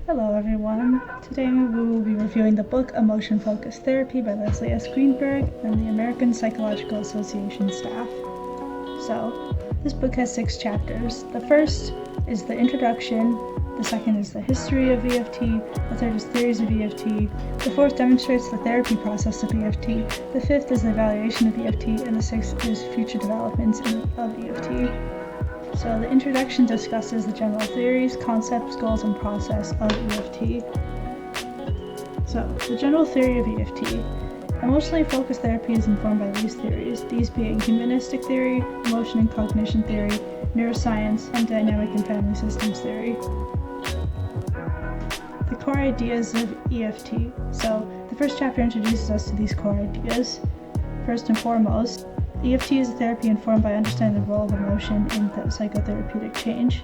Hello everyone. Today we will be reviewing the book Emotion-Focused Therapy by Leslie S. Greenberg and the American Psychological Association staff. So, this book has 6 chapters. The first is the introduction, the second is the history of EFT, the third is theories of EFT, the fourth demonstrates the therapy process of EFT, the fifth is the evaluation of EFT, and the sixth is future developments of EFT. So the introduction discusses the general theories, concepts, goals, and process of EFT. So, the general theory of EFT. Emotionally focused therapy is informed by these theories, these being humanistic theory, emotion and cognition theory, neuroscience, and dynamic and family systems theory. The core ideas of EFT. So, the first chapter introduces us to these core ideas. First and foremost, EFT is a therapy informed by understanding the role of emotion in the psychotherapeutic change.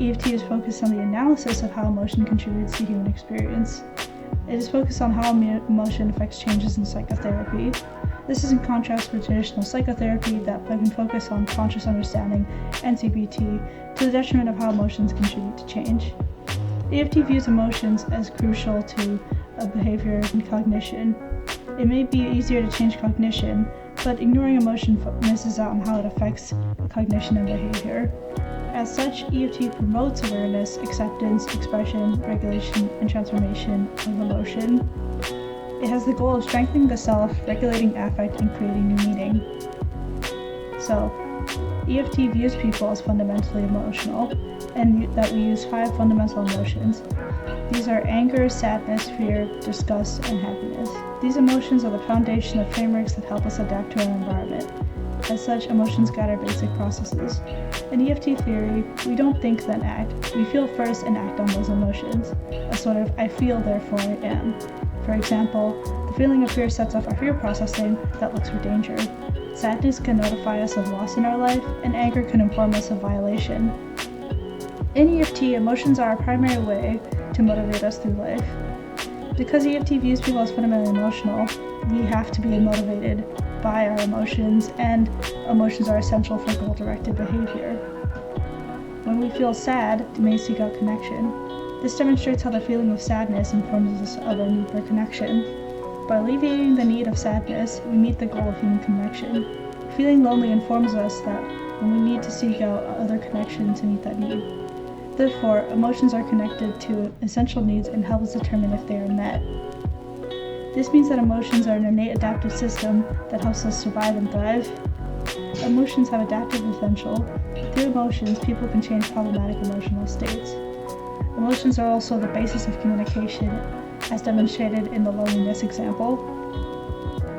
EFT is focused on the analysis of how emotion contributes to human experience. It is focused on how emotion affects changes in psychotherapy. This is in contrast with traditional psychotherapy that can focus on conscious understanding and CBT to the detriment of how emotions contribute to change. EFT views emotions as crucial to behavior and cognition. It may be easier to change cognition, but ignoring emotion misses out on how it affects cognition and behavior. As such, EFT promotes awareness, acceptance, expression, regulation, and transformation of emotion. It has the goal of strengthening the self, regulating affect, and creating new meaning. So, EFT views people as fundamentally emotional, and that we use 5 fundamental emotions. These are anger, sadness, fear, disgust, and happiness. These emotions are the foundation of frameworks that help us adapt to our environment. As such, emotions guide our basic processes. In EFT theory, we don't think then act. We feel first and act on those emotions. A sort of I feel, therefore I am. For example, the feeling of fear sets off our fear processing that looks for danger. Sadness can notify us of loss in our life, and anger can inform us of violation. In EFT, emotions are our primary way to motivate us through life. Because EFT views people as fundamentally emotional, we have to be motivated by our emotions, and emotions are essential for goal-directed behavior. When we feel sad, we may seek out connection. This demonstrates how the feeling of sadness informs us of our need for connection. By alleviating the need of sadness, we meet the goal of human connection. Feeling lonely informs us that when we need to seek out other connection to meet that need. Therefore, emotions are connected to essential needs and help us determine if they are met. This means that emotions are an innate adaptive system that helps us survive and thrive. Emotions have adaptive potential. Through emotions, people can change problematic emotional states. Emotions are also the basis of communication, as demonstrated in the loneliness example.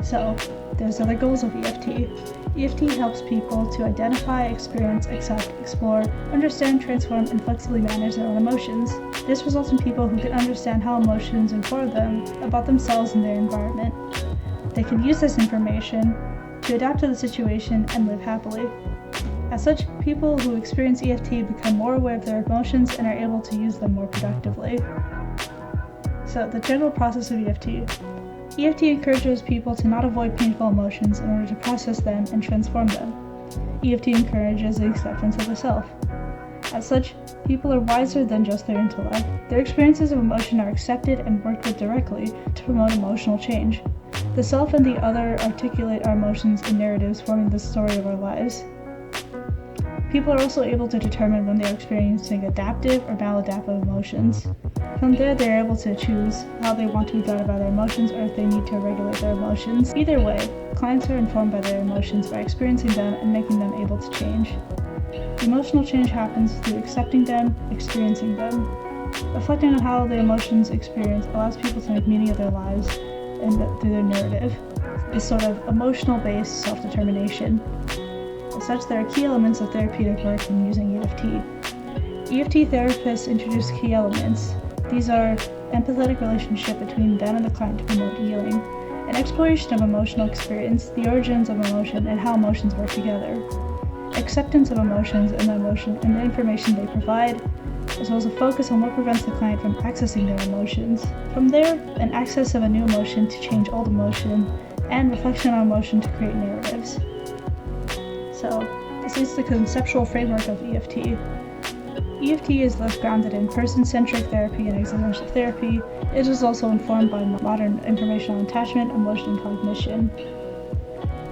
So, there's other goals of EFT. EFT helps people to identify, experience, accept, explore, understand, transform, and flexibly manage their own emotions. This results in people who can understand how emotions inform them about themselves and their environment. They can use this information to adapt to the situation and live happily. As such, people who experience EFT become more aware of their emotions and are able to use them more productively. So, the general process of EFT. EFT encourages people to not avoid painful emotions in order to process them and transform them. EFT encourages the acceptance of the self. As such, people are wiser than just their intellect. Their experiences of emotion are accepted and worked with directly to promote emotional change. The self and the other articulate our emotions in narratives forming the story of our lives. People are also able to determine when they are experiencing adaptive or maladaptive emotions. From there, they are able to choose how they want to be guided by their emotions or if they need to regulate their emotions. Either way, clients are informed by their emotions by experiencing them and making them able to change. Emotional change happens through accepting them, experiencing them. Reflecting on how the emotions experience allows people to make meaning of their lives and through their narrative. This sort of emotional-based self-determination. As such, there are key elements of therapeutic work in using EFT. EFT therapists introduce key elements. These are empathetic relationship between them and the client to promote healing, an exploration of emotional experience, the origins of emotion, and how emotions work together, acceptance of emotions and the information they provide, as well as a focus on what prevents the client from accessing their emotions. From there, an access of a new emotion to change old emotion, and reflection on emotion to create narratives. So, this is the conceptual framework of EFT. EFT is thus grounded in person-centric therapy and existential therapy. It is also informed by modern informational attachment, emotion, and cognition.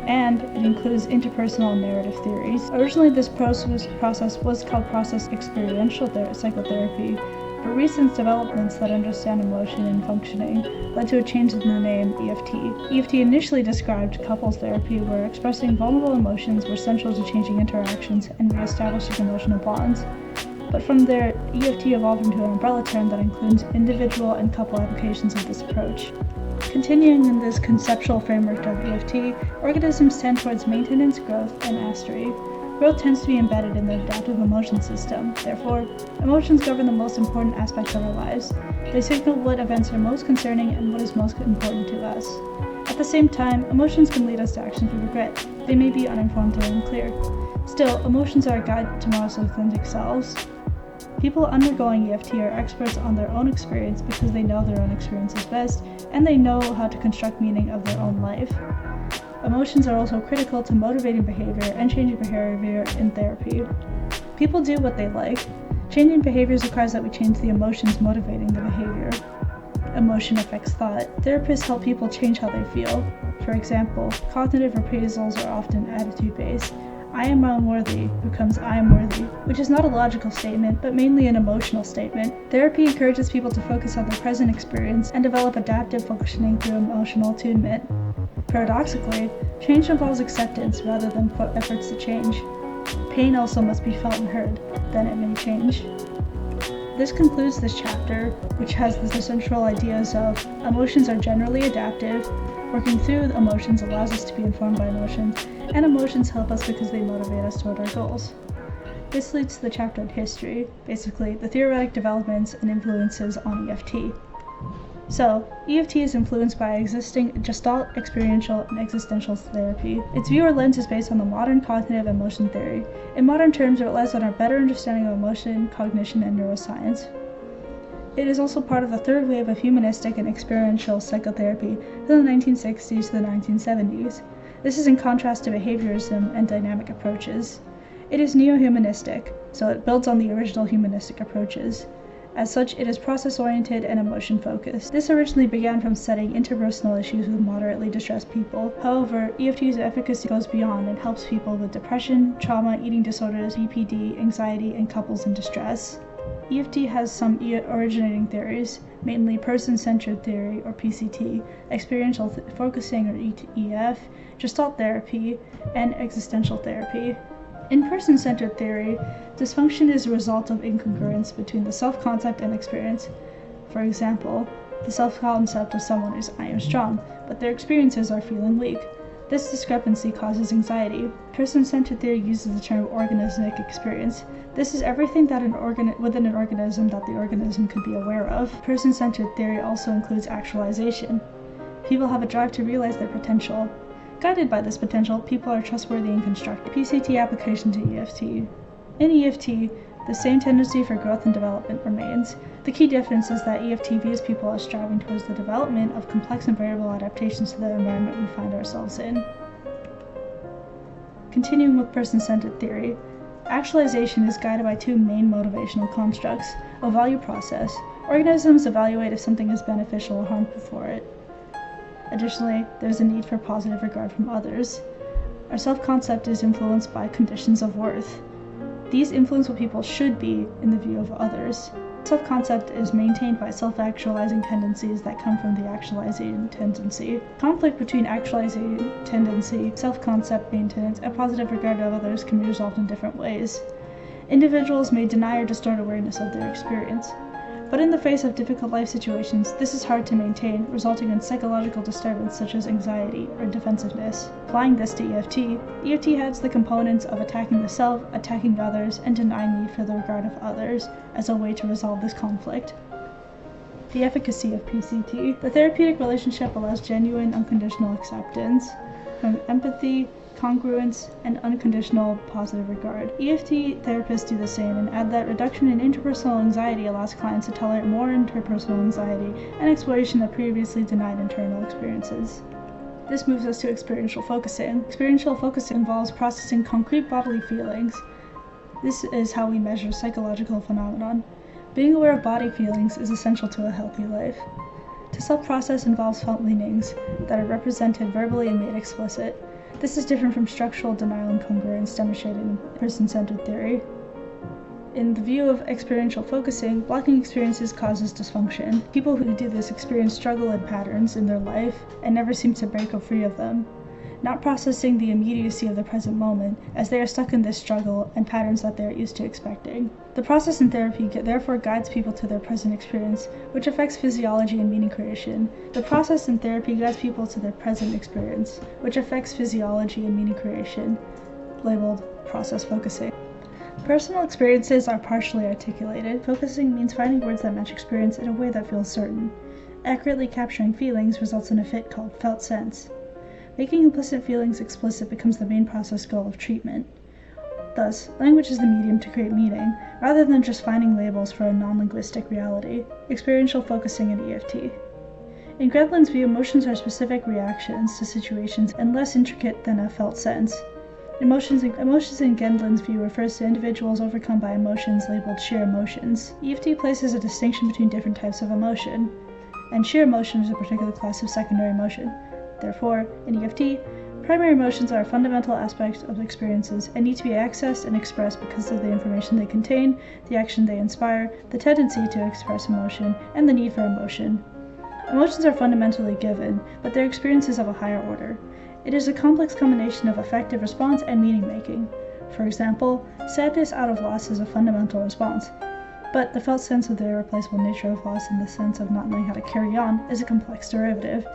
And it includes interpersonal and narrative theories. Originally, this process was called process experiential psychotherapy, but recent developments that understand emotion and functioning led to a change in the name EFT. EFT initially described couples therapy, where expressing vulnerable emotions were central to changing interactions and reestablishing emotional bonds. But from there, EFT evolved into an umbrella term that includes individual and couple applications of this approach. Continuing in this conceptual framework of EFT, organisms tend towards maintenance, growth, and mastery. Growth tends to be embedded in the adaptive emotion system. Therefore, emotions govern the most important aspects of our lives. They signal what events are most concerning and what is most important to us. At the same time, emotions can lead us to actions we regret. They may be uninformed and unclear. Still, emotions are a guide to most authentic selves. People undergoing EFT are experts on their own experience because they know their own experience is best, and they know how to construct meaning of their own life. Emotions are also critical to motivating behavior and changing behavior in therapy. People do what they like. Changing behaviors requires that we change the emotions motivating the behavior. Emotion affects thought. Therapists help people change how they feel. For example, cognitive appraisals are often attitude-based. I am unworthy becomes I am worthy, which is not a logical statement, but mainly an emotional statement. Therapy encourages people to focus on their present experience and develop adaptive functioning through emotional attunement. Paradoxically, change involves acceptance rather than efforts to change. Pain also must be felt and heard, then it may change. This concludes this chapter, which has the central ideas of emotions are generally adaptive, working through emotions allows us to be informed by emotions, and emotions help us because they motivate us toward our goals. This leads to the chapter on history, basically the theoretic developments and influences on EFT. So, EFT is influenced by existing Gestalt, experiential, and existential therapy. Its view or lens is based on the modern cognitive emotion theory. In modern terms, it relies on our better understanding of emotion, cognition, and neuroscience. It is also part of the third wave of humanistic and experiential psychotherapy from the 1960s to the 1970s. This is in contrast to behaviorism and dynamic approaches. It is neo-humanistic, so it builds on the original humanistic approaches. As such, it is process-oriented and emotion-focused. This originally began from studying interpersonal issues with moderately distressed people. However, EFT's efficacy goes beyond and helps people with depression, trauma, eating disorders, BPD, anxiety, and couples in distress. EFT has some originating theories, mainly person-centered theory, or PCT, experiential focusing, or EF, Gestalt therapy, and existential therapy. In person-centered theory, dysfunction is a result of incongruence between the self-concept and experience. For example, the self-concept of someone is I am strong, but their experiences are feeling weak. This discrepancy causes anxiety. Person-centered theory uses the term organismic experience. This is everything that within an organism that the organism could be aware of. Person-centered theory also includes actualization. People have a drive to realize their potential. Guided by this potential, people are trustworthy and constructive. PCT application to EFT. In EFT, the same tendency for growth and development remains. The key difference is that EFT views people as striving towards the development of complex and variable adaptations to the environment we find ourselves in. Continuing with person-centered theory, actualization is guided by two main motivational constructs: a value process. Organisms evaluate if something is beneficial or harmful for it. Additionally, there's a need for positive regard from others. Our self-concept is influenced by conditions of worth. These influence what people should be in the view of others. Self-concept is maintained by self-actualizing tendencies that come from the actualizing tendency. Conflict between actualizing tendency, self-concept maintenance, and positive regard of others can be resolved in different ways. Individuals may deny or distort awareness of their experience. But in the face of difficult life situations, this is hard to maintain, resulting in psychological disturbance such as anxiety or defensiveness. Applying this to EFT has the components of attacking the self, attacking others, and denying need for the regard of others as a way to resolve this conflict. The efficacy of PCT. The therapeutic relationship allows genuine, unconditional acceptance from empathy, congruence, and unconditional positive regard. EFT therapists do the same and add that reduction in interpersonal anxiety allows clients to tolerate more interpersonal anxiety and exploration of previously denied internal experiences. This moves us to experiential focusing. Experiential focusing involves processing concrete bodily feelings. This is how we measure psychological phenomenon. Being aware of body feelings is essential to a healthy life. To self-process involves felt meanings that are represented verbally and made explicit. This is different from structural denial and congruence demonstrated in person-centered theory. In the view of experiential focusing, blocking experiences causes dysfunction. People who do this experience struggle and patterns in their life and never seem to break free of them, not processing the immediacy of the present moment, as they are stuck in this struggle and patterns that they are used to expecting. The process in therapy therefore guides people to their present experience, which affects physiology and meaning creation. The process in therapy guides people to their present experience, which affects physiology and meaning creation, labeled process focusing. Personal experiences are partially articulated. Focusing means finding words that match experience in a way that feels certain. Accurately capturing feelings results in a fit called felt sense. Making implicit feelings explicit becomes the main process goal of treatment. Thus, language is the medium to create meaning, rather than just finding labels for a non-linguistic reality. Experiential focusing in EFT. In Gredlin's view, emotions are specific reactions to situations and less intricate than a felt sense. Emotions in Gendlin's view refers to individuals overcome by emotions labeled sheer emotions. EFT places a distinction between different types of emotion, and sheer emotion is a particular class of secondary emotion. Therefore, in EFT, primary emotions are a fundamental aspect of experiences and need to be accessed and expressed because of the information they contain, the action they inspire, the tendency to express emotion, and the need for emotion. Emotions are fundamentally given, but their experience is of a higher order. It is a complex combination of affective response and meaning-making. For example, sadness out of loss is a fundamental response, but the felt sense of the irreplaceable nature of loss in the sense of not knowing how to carry on is a complex derivative.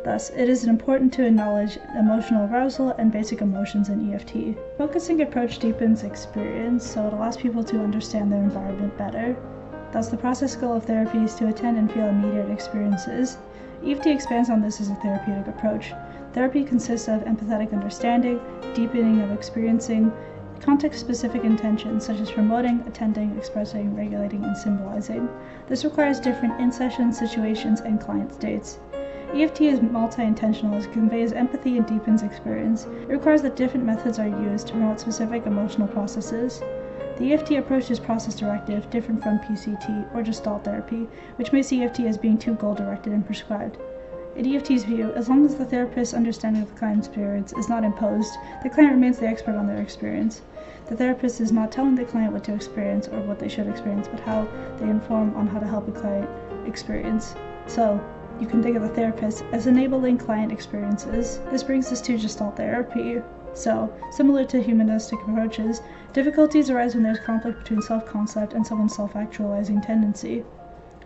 Thus, it is important to acknowledge emotional arousal and basic emotions in EFT. Focusing approach deepens experience, so it allows people to understand their environment better. Thus, the process goal of therapy is to attend and feel immediate experiences. EFT expands on this as a therapeutic approach. Therapy consists of empathetic understanding, deepening of experiencing, context-specific intentions such as promoting, attending, expressing, regulating, and symbolizing. This requires different in-session situations and client states. EFT is multi-intentional as it conveys empathy and deepens experience. It requires that different methods are used to promote specific emotional processes. The EFT approach is process-directive, different from PCT or Gestalt therapy, which makes EFT as being too goal-directed and prescribed. In EFT's view, as long as the therapist's understanding of the client's experience is not imposed, the client remains the expert on their experience. The therapist is not telling the client what to experience or what they should experience, but how they inform on how to help a client experience. So, you can think of the therapist as enabling client experiences. This brings us to Gestalt therapy. So, similar to humanistic approaches, difficulties arise when there's conflict between self-concept and someone's self-actualizing tendency.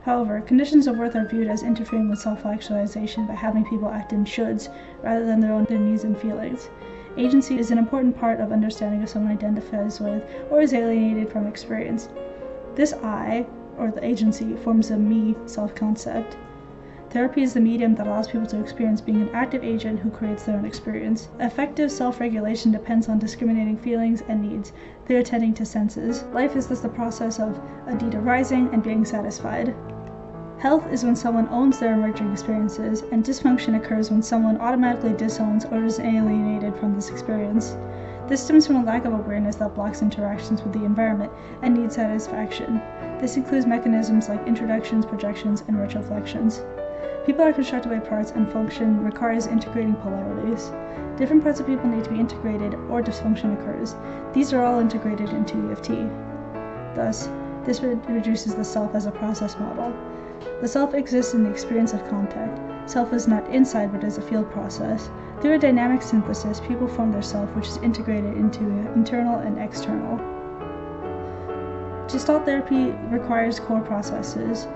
However, conditions of worth are viewed as interfering with self-actualization by having people act in shoulds rather than their needs and feelings. Agency is an important part of understanding if someone identifies with or is alienated from experience. This I, or the agency, forms a me self-concept. Therapy is the medium that allows people to experience being an active agent who creates their own experience. Effective self-regulation depends on discriminating feelings and needs through attending to senses. Life is thus the process of a need arising and being satisfied. Health is when someone owns their emerging experiences, and dysfunction occurs when someone automatically disowns or is alienated from this experience. This stems from a lack of awareness that blocks interactions with the environment and needs satisfaction. This includes mechanisms like introductions, projections, and retroflections. People are constructed by parts, and function requires integrating polarities. Different parts of people need to be integrated or dysfunction occurs. These are all integrated into EFT. Thus, this reduces the self as a process model. The self exists in the experience of contact. Self is not inside but is a field process. Through a dynamic synthesis, people form their self, which is integrated into internal and external. Gestalt therapy requires core processes.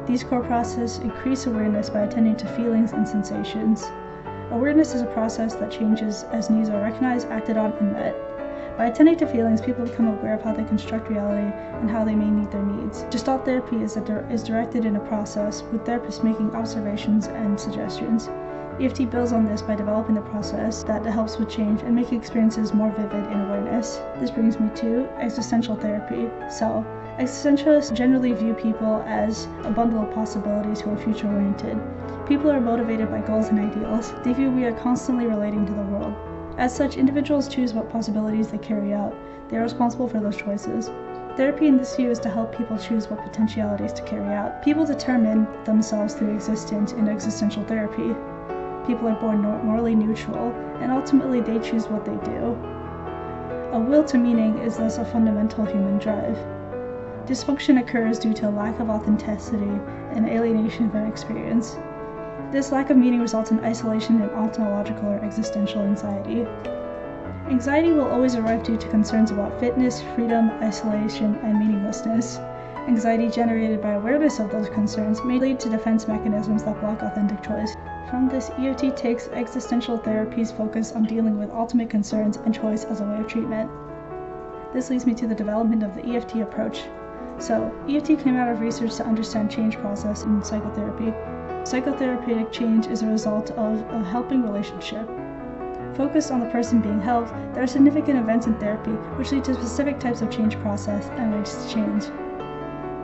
These core processes increase awareness by attending to feelings and sensations. Awareness is a process that changes as needs are recognized, acted on, and met. By attending to feelings, people become aware of how they construct reality and how they may meet their needs. Gestalt therapy is directed in a process, with therapists making observations and suggestions. EFT builds on this by developing the process that helps with change and making experiences more vivid in awareness. This brings me to existential therapy. So, existentialists generally view people as a bundle of possibilities who are future-oriented. People are motivated by goals and ideals. They view we are constantly relating to the world. As such, individuals choose what possibilities they carry out. They are responsible for those choices. Therapy in this view is to help people choose what potentialities to carry out. People determine themselves through existence in existential therapy. People are born morally neutral, and ultimately they choose what they do. A will to meaning is thus a fundamental human drive. Dysfunction occurs due to a lack of authenticity and alienation from experience. This lack of meaning results in isolation and ontological or existential anxiety. Anxiety will always arise due to concerns about fitness, freedom, isolation, and meaninglessness. Anxiety generated by awareness of those concerns may lead to defense mechanisms that block authentic choice. From this, EFT takes existential therapy's focus on dealing with ultimate concerns and choice as a way of treatment. This leads me to the development of the EFT approach. So, EFT came out of research to understand change process in psychotherapy. Psychotherapeutic change is a result of a helping relationship. Focused on the person being helped, there are significant events in therapy which lead to specific types of change process and ways to change.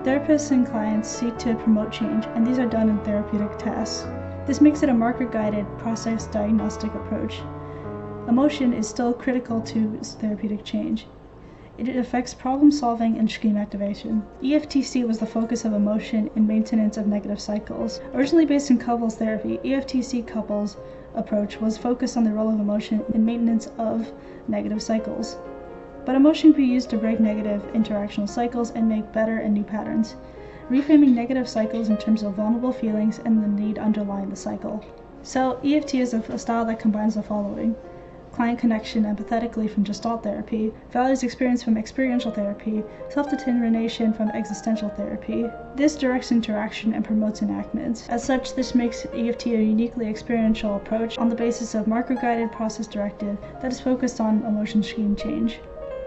Therapists and clients seek to promote change, and these are done in therapeutic tasks. This makes it a marker-guided, process-diagnostic approach. Emotion is still critical to therapeutic change. It affects problem-solving and scheme activation. EFTC was the focus of emotion in maintenance of negative cycles. Originally based in couples therapy, EFTC couples approach was focused on the role of emotion in maintenance of negative cycles. But emotion can be used to break negative interactional cycles and make better and new patterns, reframing negative cycles in terms of vulnerable feelings and the need underlying the cycle. So, EFT is a style that combines the following: client connection empathetically from Gestalt therapy, values experience from experiential therapy, self-determination from existential therapy. This directs interaction and promotes enactments. As such, this makes EFT a uniquely experiential approach on the basis of marker-guided, process-directed that is focused on emotion scheme change.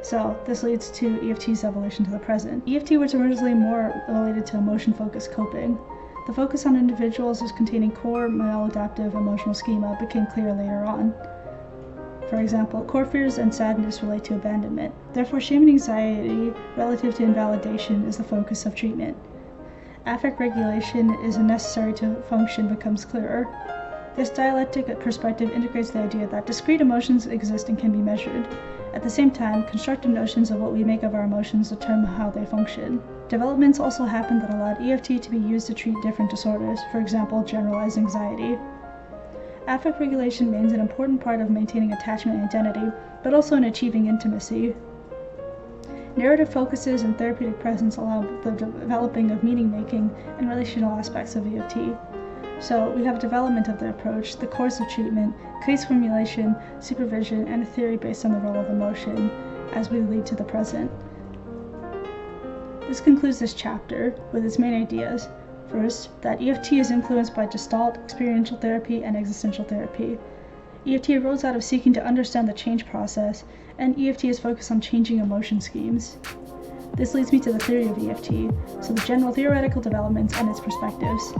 So, this leads to EFT's evolution to the present. EFT was originally more related to emotion-focused coping. The focus on individuals as containing core maladaptive emotional schema became clear later on. For example, core fears and sadness relate to abandonment. Therefore, shame and anxiety relative to invalidation is the focus of treatment. Affect regulation is necessary to function becomes clearer. This dialectic perspective integrates the idea that discrete emotions exist and can be measured. At the same time, constructive notions of what we make of our emotions determine how they function. Developments also happened that allowed EFT to be used to treat different disorders, for example, generalized anxiety. Affect regulation remains an important part of maintaining attachment and identity, but also in achieving intimacy. Narrative focuses and therapeutic presence allow the developing of meaning-making and relational aspects of EFT. So we have development of the approach, the course of treatment, case formulation, supervision, and a theory based on the role of emotion as we lead to the present. This concludes this chapter with its main ideas. First, that EFT is influenced by Gestalt, experiential therapy, and existential therapy. EFT arose out of seeking to understand the change process, and EFT is focused on changing emotion schemes. This leads me to the theory of EFT, so the general theoretical developments and its perspectives.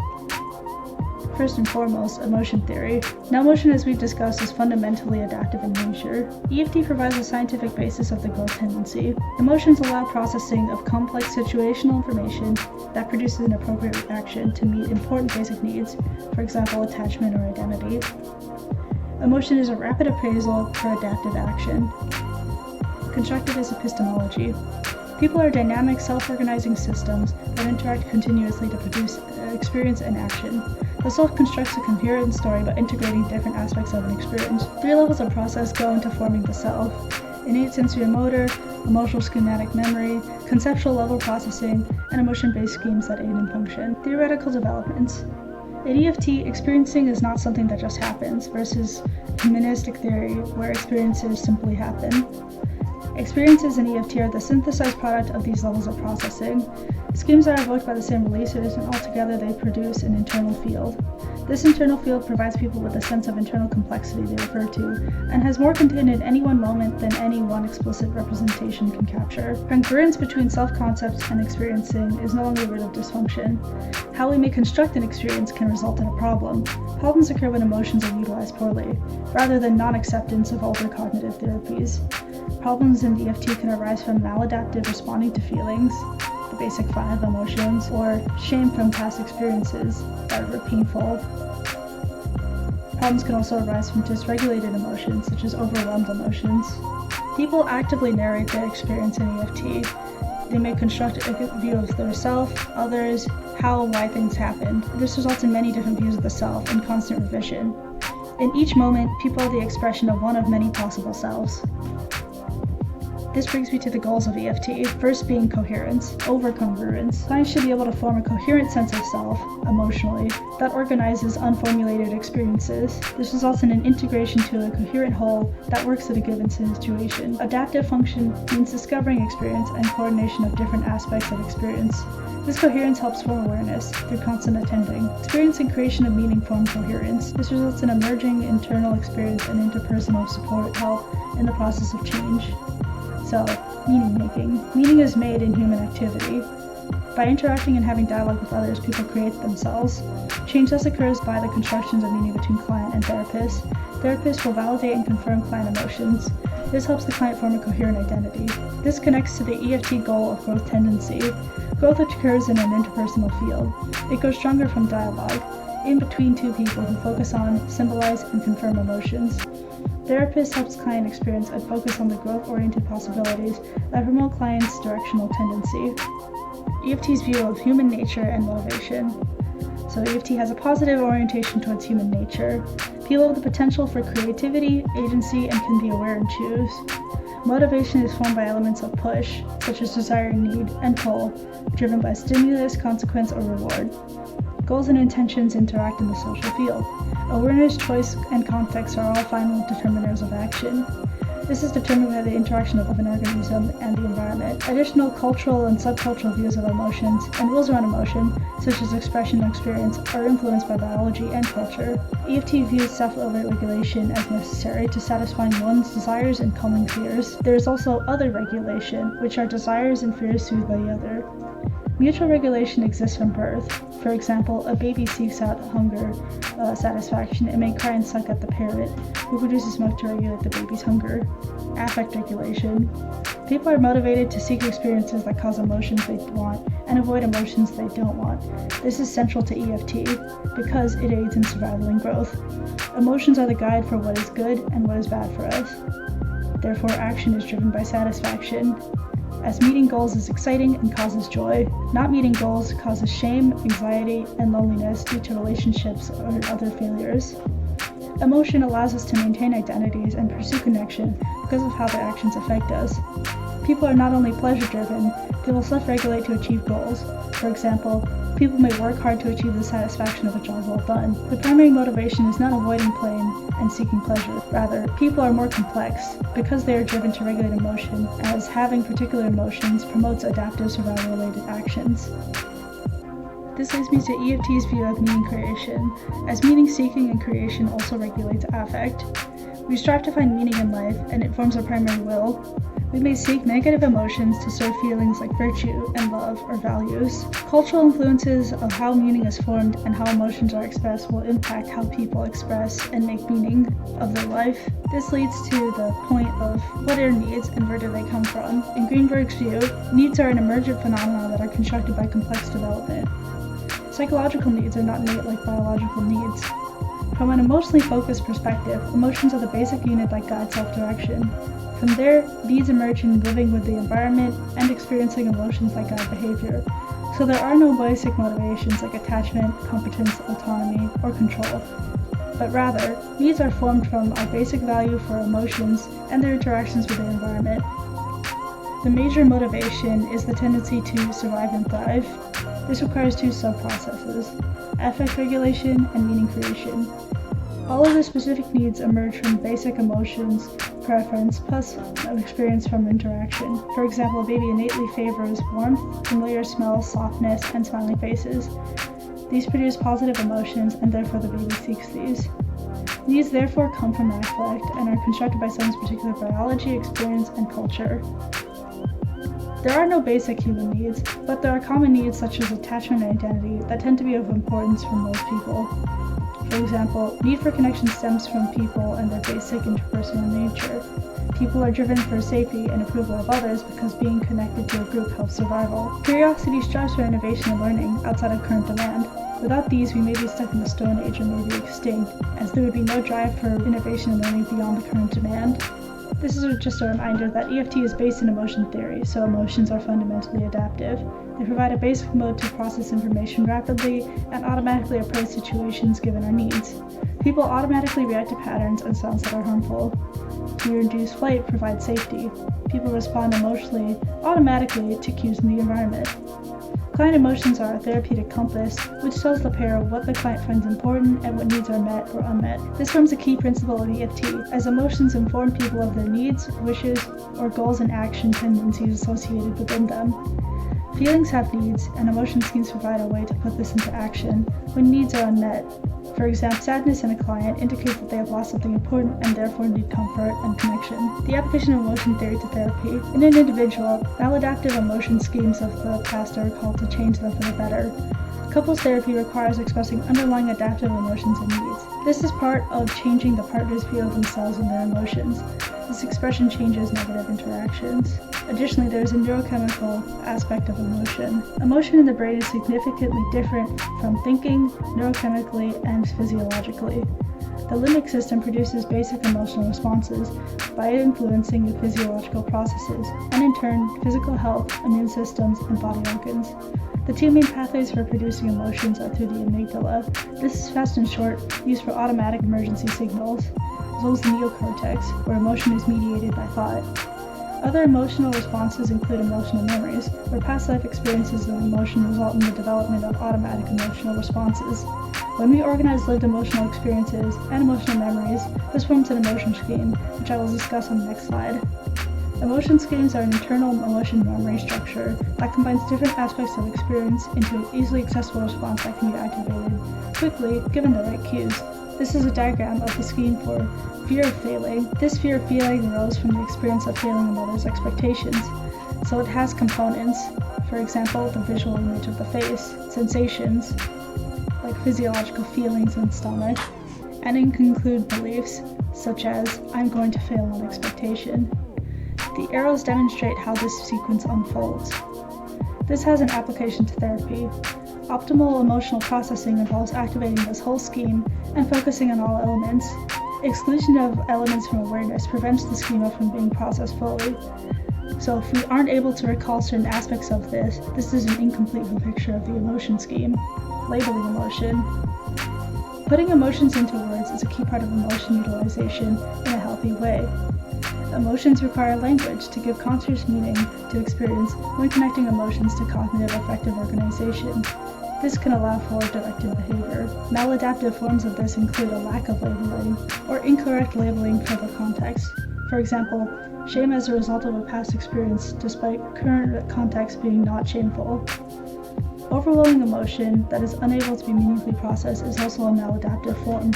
First and foremost, emotion theory. Now, emotion, as we've discussed, is fundamentally adaptive in nature. EFT provides a scientific basis of the growth tendency. Emotions allow processing of complex situational information that produces an appropriate reaction to meet important basic needs, for example, attachment or identity. Emotion is a rapid appraisal for adaptive action. Constructivist epistemology. People are dynamic, self-organizing systems that interact continuously to produce experience and action. The self constructs a coherent story by integrating different aspects of an experience. 3 levels of process go into forming the self: innate sensory-motor, emotional schematic memory, conceptual level processing, and emotion-based schemes that aid in function. Theoretical developments. In EFT, experiencing is not something that just happens, versus humanistic theory, where experiences simply happen. Experiences in EFT are the synthesized product of these levels of processing. Schemes are evoked by the same releases, and altogether they produce an internal field. This internal field provides people with a sense of internal complexity they refer to, and has more contained in any one moment than any one explicit representation can capture. Congruence between self-concepts and experiencing is no longer rid of dysfunction. How we may construct an experience can result in a problem. Problems occur when emotions are utilized poorly, rather than non-acceptance of older cognitive therapies. Problems in EFT can arise from maladaptive responding to feelings, the basic 5 emotions, or shame from past experiences that were painful. Problems can also arise from dysregulated emotions, such as overwhelmed emotions. People actively narrate their experience in EFT. They may construct a view of their self, others, how and why things happened. This results in many different views of the self and constant revision. In each moment, people are the expression of one of many possible selves. This brings me to the goals of EFT, first being coherence, over congruence. Clients should be able to form a coherent sense of self, emotionally, that organizes unformulated experiences. This results in an integration to a coherent whole that works at a given situation. Adaptive function means discovering experience and coordination of different aspects of experience. This coherence helps form awareness through constant attending. Experience and creation of meaning form coherence. This results in emerging internal experience and interpersonal support help in the process of change. So, meaning making. Meaning is made in human activity. By interacting and having dialogue with others, people create themselves. Change thus occurs by the constructions of meaning between client and therapist. Therapists will validate and confirm client emotions. This helps the client form a coherent identity. This connects to the EFT goal of growth tendency. Growth occurs in an interpersonal field. It grows stronger from dialogue, in between two people who focus on, symbolize, and confirm emotions. Therapist helps client experience and focus on the growth-oriented possibilities that promote client's directional tendency. EFT's view of human nature and motivation. So EFT has a positive orientation towards human nature. People have the potential for creativity, agency, and can be aware and choose. Motivation is formed by elements of push, such as desire and need, and pull, driven by stimulus, consequence, or reward. Goals and intentions interact in the social field. Awareness, choice, and context are all final determiners of action. This is determined by the interaction of an organism and the environment. Additional cultural and subcultural views of emotions and rules around emotion, such as expression and experience, are influenced by biology and culture. EFT views self-regulation as necessary to satisfying one's desires and calming fears. There is also other regulation, which are desires and fears soothed by the other. Mutual regulation exists from birth. For example, a baby seeks out hunger satisfaction and may cry and suck at the parent, who produces milk to regulate the baby's hunger. Affect regulation. People are motivated to seek experiences that cause emotions they want and avoid emotions they don't want. This is central to EFT because it aids in survival and growth. Emotions are the guide for what is good and what is bad for us. Therefore, action is driven by satisfaction. As meeting goals is exciting and causes joy, not meeting goals causes shame, anxiety, and loneliness due to relationships or other failures. Emotion allows us to maintain identities and pursue connection because of how their actions affect us. People are not only pleasure-driven, they will self-regulate to achieve goals. For example, people may work hard to achieve the satisfaction of a job well done. The primary motivation is not avoiding pain and seeking pleasure. Rather, people are more complex because they are driven to regulate emotion, as having particular emotions promotes adaptive survival-related actions. This leads me to EFT's view of meaning creation, as meaning seeking and creation also regulates affect. We strive to find meaning in life, and it forms our primary will. We may seek negative emotions to serve feelings like virtue and love or values. Cultural influences of how meaning is formed and how emotions are expressed will impact how people express and make meaning of their life. This leads to the point of what are needs and where do they come from. In Greenberg's view, needs are an emergent phenomenon that are constructed by complex development. Psychological needs are not innate like biological needs. From an emotionally focused perspective, emotions are the basic unit that guides self-direction. From there, needs emerge in living with the environment and experiencing emotions that guide behavior. So there are no basic motivations like attachment, competence, autonomy, or control. But rather, needs are formed from our basic value for emotions and their interactions with the environment. The major motivation is the tendency to survive and thrive. This requires two sub-processes: affect regulation and meaning creation. All of the specific needs emerge from basic emotions, preference, plus experience from interaction. For example, a baby innately favors warmth, familiar smells, softness, and smiling faces. These produce positive emotions, and therefore the baby seeks these. Needs therefore come from affect and are constructed by someone's particular biology, experience, and culture. There are no basic human needs, but there are common needs such as attachment and identity that tend to be of importance for most people. For example, need for connection stems from people and their basic interpersonal nature. People are driven for safety and approval of others because being connected to a group helps survival. Curiosity strives for innovation and learning outside of current demand. Without these, we may be stuck in the Stone Age or may be extinct, as there would be no drive for innovation and learning beyond the current demand. This is just a reminder that EFT is based in emotion theory, so emotions are fundamentally adaptive. They provide a basic mode to process information rapidly and automatically appraise situations given our needs. People automatically react to patterns and sounds that are harmful. Fear-induced flight provides safety. People respond emotionally, automatically to cues in the environment. Client emotions are a therapeutic compass, which tells the pair what the client finds important and what needs are met or unmet. This forms a key principle in EFT, as emotions inform people of their needs, wishes, or goals and action tendencies associated within them. Feelings have needs, and emotion schemes provide a way to put this into action when needs are unmet. For example, sadness in a client indicates that they have lost something important and therefore need comfort and connection. The application of emotion theory to therapy. In an individual, maladaptive emotion schemes of the past are called to change them for the better. Couples therapy requires expressing underlying adaptive emotions and needs. This is part of changing the partner's view of themselves and their emotions. This expression changes negative interactions. Additionally, there is a neurochemical aspect of emotion. Emotion in the brain is significantly different from thinking, neurochemically, and physiologically. The limbic system produces basic emotional responses by influencing the physiological processes, and in turn, physical health, immune systems, and body organs. The two main pathways for producing emotions are through the amygdala. This is fast and short, used for automatic emergency signals, as well as the neocortex, where emotion is mediated by thought. Other emotional responses include emotional memories, where past life experiences of emotion result in the development of automatic emotional responses. When we organize lived emotional experiences and emotional memories, this forms an emotion scheme, which I will discuss on the next slide. Emotion schemes are an internal emotion memory structure that combines different aspects of experience into an easily accessible response that can be activated quickly given the right cues. This is a diagram of the scheme for fear of failing. This fear of failing arose from the experience of failing a mother's expectations. So it has components, for example, the visual image of the face, sensations, like physiological feelings in the stomach, and it can include beliefs, such as, I'm going to fail on expectation. The arrows demonstrate how this sequence unfolds. This has an application to therapy. Optimal emotional processing involves activating this whole scheme and focusing on all elements. Exclusion of elements from awareness prevents the schema from being processed fully. So if we aren't able to recall certain aspects of this is an incomplete picture of the emotion scheme. Labeling emotion. Putting emotions into words is a key part of emotion utilization in a healthy way. Emotions require language to give conscious meaning to experience when connecting emotions to cognitive effective organization. This can allow for directed behavior. Maladaptive forms of this include a lack of labeling or incorrect labeling for the context. For example, shame as a result of a past experience despite current context being not shameful. Overwhelming emotion that is unable to be meaningfully processed is also a maladaptive form.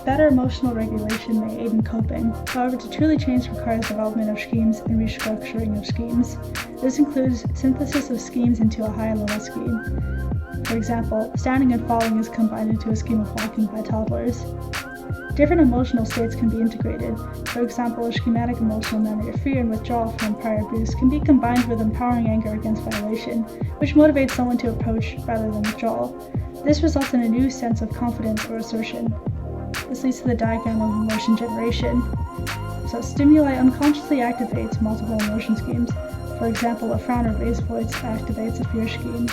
Better emotional regulation may aid in coping. However, to truly change requires development of schemes and restructuring of schemes. This includes synthesis of schemes into a higher-level scheme. For example, standing and falling is combined into a scheme of walking by toddlers. Different emotional states can be integrated. For example, a schematic emotional memory of fear and withdrawal from prior abuse can be combined with empowering anger against violation, which motivates someone to approach rather than withdrawal. This results in a new sense of confidence or assertion. This leads to the diagram of emotion generation. So stimuli unconsciously activates multiple emotion schemes. For example, a frown or raised voice activates a fear scheme.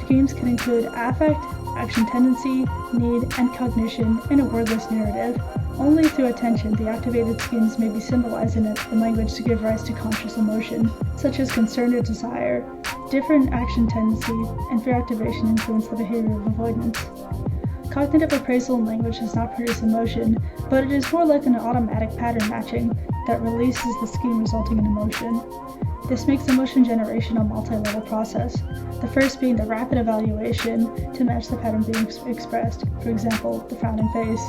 Schemes can include affect, action tendency, need, and cognition in a wordless narrative. Only through attention, the activated schemes may be symbolized in language to give rise to conscious emotion, such as concern or desire. Different action tendency and fear activation influence the behavior of avoidance. Cognitive appraisal in language does not produce emotion, but it is more like an automatic pattern matching that releases the scheme resulting in emotion. This makes emotion generation a multi-level process, the first being the rapid evaluation to match the pattern being expressed, for example, the frowning face.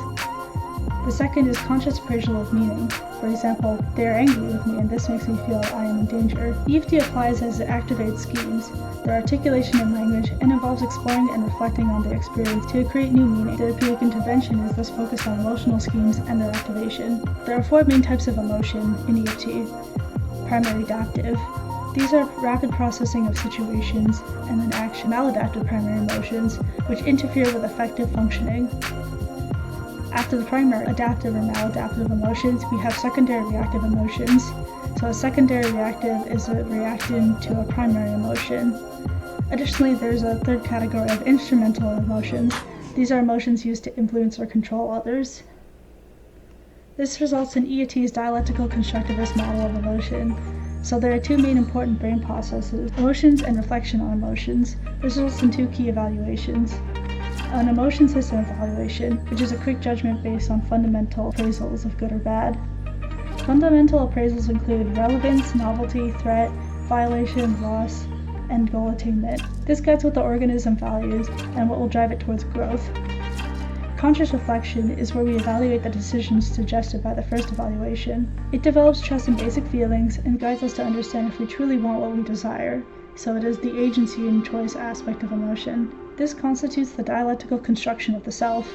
The second is conscious appraisal of meaning. For example, they are angry with me and this makes me feel I am in danger. EFT applies as it activates schemes, their articulation in language, and involves exploring and reflecting on their experience to create new meaning. Therapeutic intervention is thus focused on emotional schemes and their activation. There are four main types of emotion in EFT. Primary adaptive. These are rapid processing of situations, and then action. Maladaptive primary emotions, which interfere with effective functioning. After the primary adaptive or maladaptive emotions, we have secondary reactive emotions. So a secondary reactive is a reactant to a primary emotion. Additionally, there's a third category of instrumental emotions. These are emotions used to influence or control others. This results in EFT's dialectical constructivist model of emotion. So there are two main important brain processes, emotions and reflection on emotions. This results in two key evaluations. An emotion system evaluation, which is a quick judgment based on fundamental appraisals of good or bad. Fundamental appraisals include relevance, novelty, threat, violation, loss, and goal attainment. This guides what the organism values and what will drive it towards growth. Conscious reflection is where we evaluate the decisions suggested by the first evaluation. It develops trust in basic feelings and guides us to understand if we truly want what we desire, so it is the agency and choice aspect of emotion. This constitutes the dialectical construction of the self.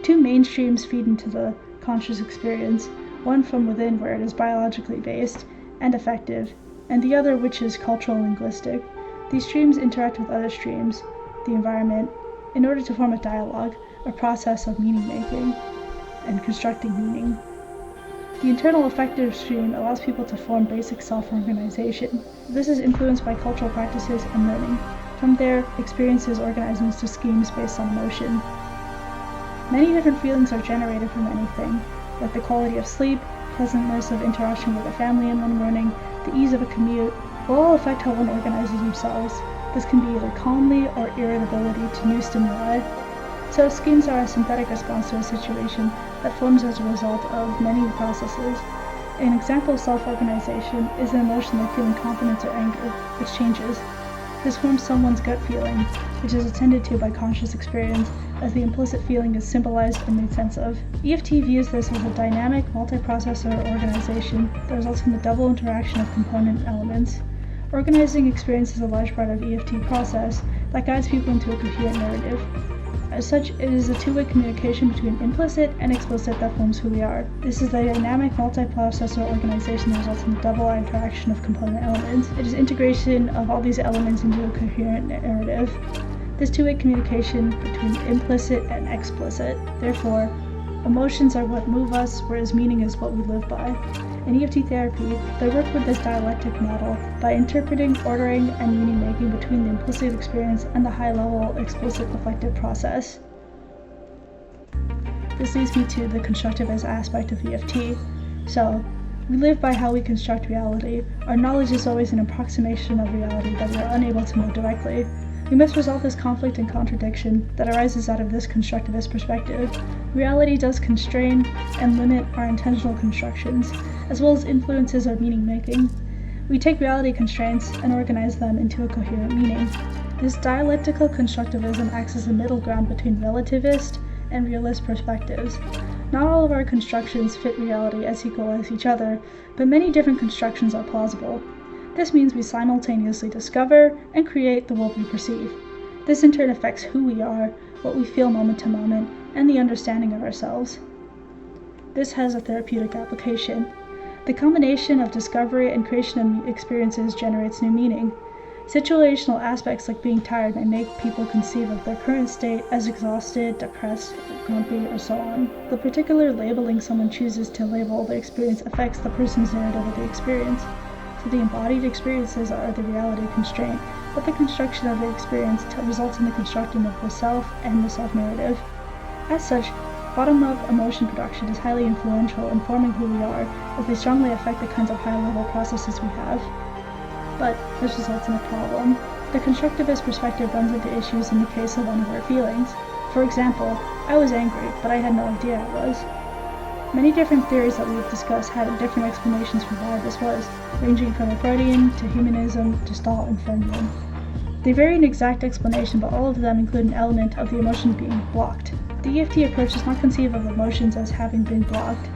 Two main streams feed into the conscious experience, one from within where it is biologically based and affective, and the other which is cultural linguistic. These streams interact with other streams, the environment, in order to form a dialogue, a process of meaning making and constructing meaning. The internal affective stream allows people to form basic self-organization. This is influenced by cultural practices and learning. From there, experiences organize into schemes based on emotion. Many different feelings are generated from anything, like the quality of sleep, pleasantness of interaction with a family in one morning, the ease of a commute, will all affect how one organizes themselves. This can be either calmly or irritability to new stimuli. So schemes are a synthetic response to a situation that forms as a result of many processes. An example of self-organization is an emotion like feeling confidence or anger, which changes. This forms someone's gut feeling, which is attended to by conscious experience, as the implicit feeling is symbolized and made sense of. EFT views this as a dynamic, multiprocessor organization that results from the double interaction of component elements. Organizing experience is a large part of EFT process that guides people into a coherent narrative. As such, it is a two-way communication between implicit and explicit that forms who we are. This is the dynamic multiprocessor organization that results in the double interaction of component elements. It is integration of all these elements into a coherent narrative. This two-way communication between implicit and explicit. Therefore, emotions are what move us, whereas meaning is what we live by. In EFT therapy, they work with this dialectic model by interpreting, ordering, and meaning-making between the implicit experience and the high-level explicit reflective process. This leads me to the constructivist aspect of EFT. So, we live by how we construct reality. Our knowledge is always an approximation of reality that we are unable to know directly. We must resolve this conflict and contradiction that arises out of this constructivist perspective. Reality does constrain and limit our intentional constructions, as well as influences our meaning-making. We take reality constraints and organize them into a coherent meaning. This dialectical constructivism acts as a middle ground between relativist and realist perspectives. Not all of our constructions fit reality as equal as each other, but many different constructions are plausible. This means we simultaneously discover and create the world we perceive. This in turn affects who we are, what we feel moment to moment, and the understanding of ourselves. This has a therapeutic application. The combination of discovery and creation of experiences generates new meaning. Situational aspects like being tired may make people conceive of their current state as exhausted, depressed, grumpy, or so on. The particular labeling someone chooses to label the experience affects the person's narrative of the experience. So the embodied experiences are the reality constraint, but the construction of the experience results in the constructing of the self and the self-narrative. As such, bottom-up emotion production is highly influential in forming who we are, as they strongly affect the kinds of high-level processes we have. But this results in a problem. The constructivist perspective runs into issues in the case of unaware feelings. For example, I was angry, but I had no idea I was. Many different theories that we have discussed have different explanations for why this was, ranging from Freudian to humanism to Gestalt and Freudian. They vary in exact explanation, but all of them include an element of the emotion being blocked. The EFT approach does not conceive of emotions as having been blocked,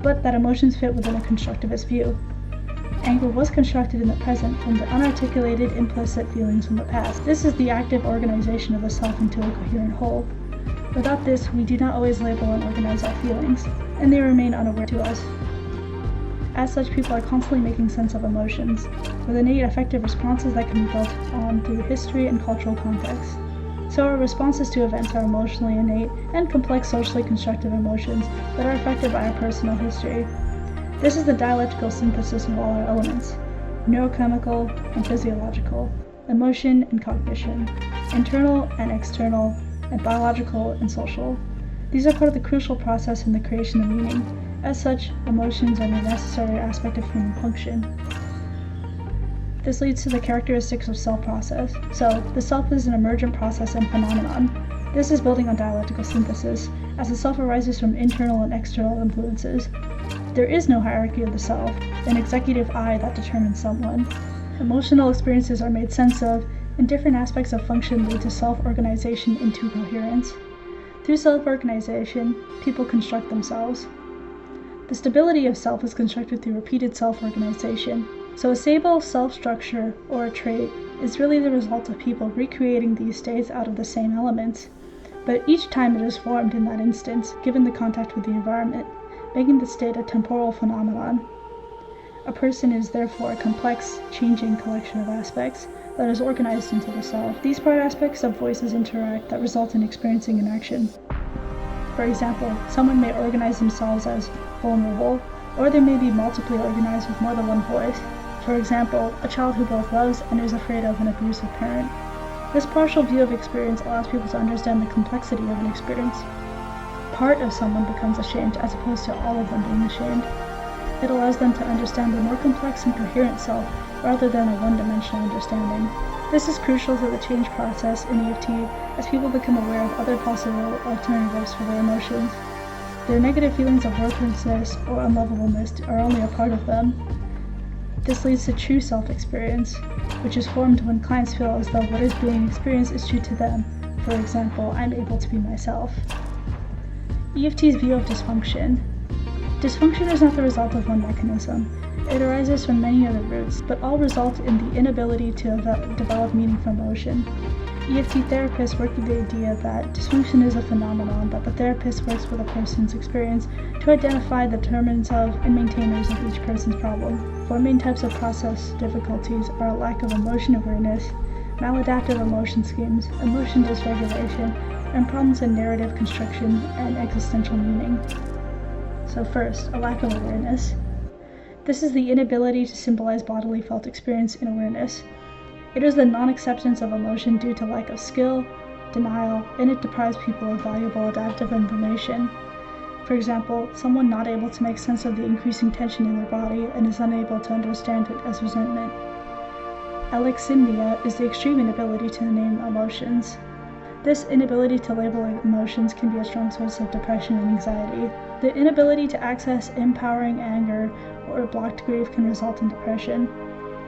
but that emotions fit within a constructivist view. Anger was constructed in the present from the unarticulated implicit feelings from the past. This is the active organization of the self into a coherent whole. Without this, we do not always label and organize our feelings, and they remain unaware to us. As such, people are constantly making sense of emotions, with innate affective responses that can be built on through history and cultural context. So our responses to events are emotionally innate and complex socially constructive emotions that are affected by our personal history. This is the dialectical synthesis of all our elements: neurochemical and physiological, emotion and cognition, internal and external, and biological and social. These are part of the crucial process in the creation of meaning. As such, emotions are a necessary aspect of human function. This leads to the characteristics of self process. So, the self is an emergent process and phenomenon. This is building on dialectical synthesis, as the self arises from internal and external influences. There is no hierarchy of the self, an executive I that determines someone. Emotional experiences are made sense of, and different aspects of function lead to self-organization into coherence. Through self-organization, people construct themselves. The stability of self is constructed through repeated self-organization. So a stable self-structure, or a trait, is really the result of people recreating these states out of the same elements. But each time it is formed in that instance, given the contact with the environment, making the state a temporal phenomenon. A person is therefore a complex, changing collection of aspects that is organized into the self. These part aspects of voices interact that result in experiencing an action. For example, someone may organize themselves as vulnerable, or they may be multiply organized with more than one voice. For example, a child who both loves and is afraid of an abusive parent. This partial view of experience allows people to understand the complexity of an experience. Part of someone becomes ashamed as opposed to all of them being ashamed. It allows them to understand the more complex and coherent self rather than a one-dimensional understanding. This is crucial to the change process in EFT as people become aware of other possible alternatives for their emotions. Their negative feelings of worthlessness or unlovableness are only a part of them. This leads to true self-experience, which is formed when clients feel as though what is being experienced is true to them. For example, I'm able to be myself. EFT's view of dysfunction. Dysfunction is not the result of one mechanism. It arises from many other roots, but all result in the inability to develop meaning from emotion. EFT therapists work with the idea that dysfunction is a phenomenon that the therapist works with a person's experience to identify the determinants of and maintainers of each person's problem. Four main types of process difficulties are a lack of emotion awareness, maladaptive emotion schemes, emotion dysregulation, and problems in narrative construction and existential meaning. So first, a lack of awareness. This is the inability to symbolize bodily felt experience in awareness. It is the non-acceptance of emotion due to lack of skill, denial, and it deprives people of valuable adaptive information. For example, someone not able to make sense of the increasing tension in their body and is unable to understand it as resentment. Alexithymia is the extreme inability to name emotions. This inability to label emotions can be a strong source of depression and anxiety. The inability to access empowering anger or blocked grief can result in depression.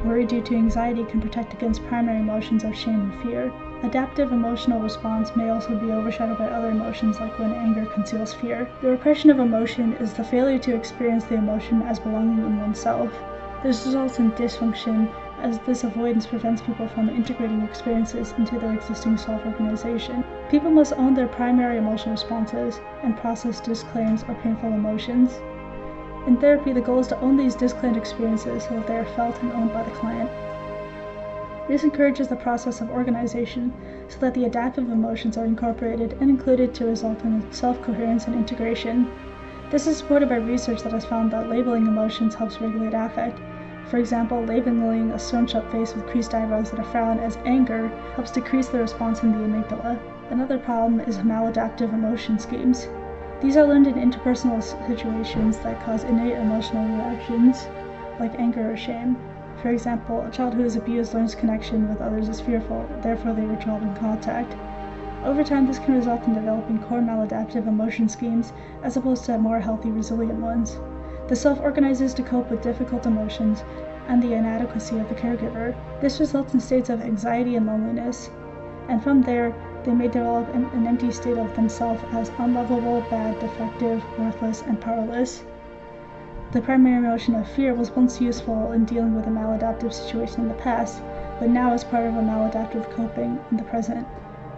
Worry due to anxiety can protect against primary emotions of shame and fear. Adaptive emotional response may also be overshadowed by other emotions, like when anger conceals fear. The repression of emotion is the failure to experience the emotion as belonging in oneself. This results in dysfunction, as this avoidance prevents people from integrating experiences into their existing self-organization. People must own their primary emotional responses and process disclaims or painful emotions. In therapy, the goal is to own these disclaimed experiences so that they are felt and owned by the client. This encourages the process of organization so that the adaptive emotions are incorporated and included to result in self-coherence and integration. This is supported by research that has found that labeling emotions helps regulate affect. For example, labeling a scrunched-up face with creased eyebrows that are frown as anger helps decrease the response in the amygdala. Another problem is maladaptive emotion schemes. These are learned in interpersonal situations that cause innate emotional reactions, like anger or shame. For example, a child who is abused learns connection with others is fearful, therefore they withdraw in contact. Over time, this can result in developing core maladaptive emotion schemes, as opposed to more healthy, resilient ones. The self organizes to cope with difficult emotions and the inadequacy of the caregiver. This results in states of anxiety and loneliness, and from there, they may develop an empty state of themselves as unlovable, bad, defective, worthless, and powerless. The primary emotion of fear was once useful in dealing with a maladaptive situation in the past, but now is part of a maladaptive coping in the present.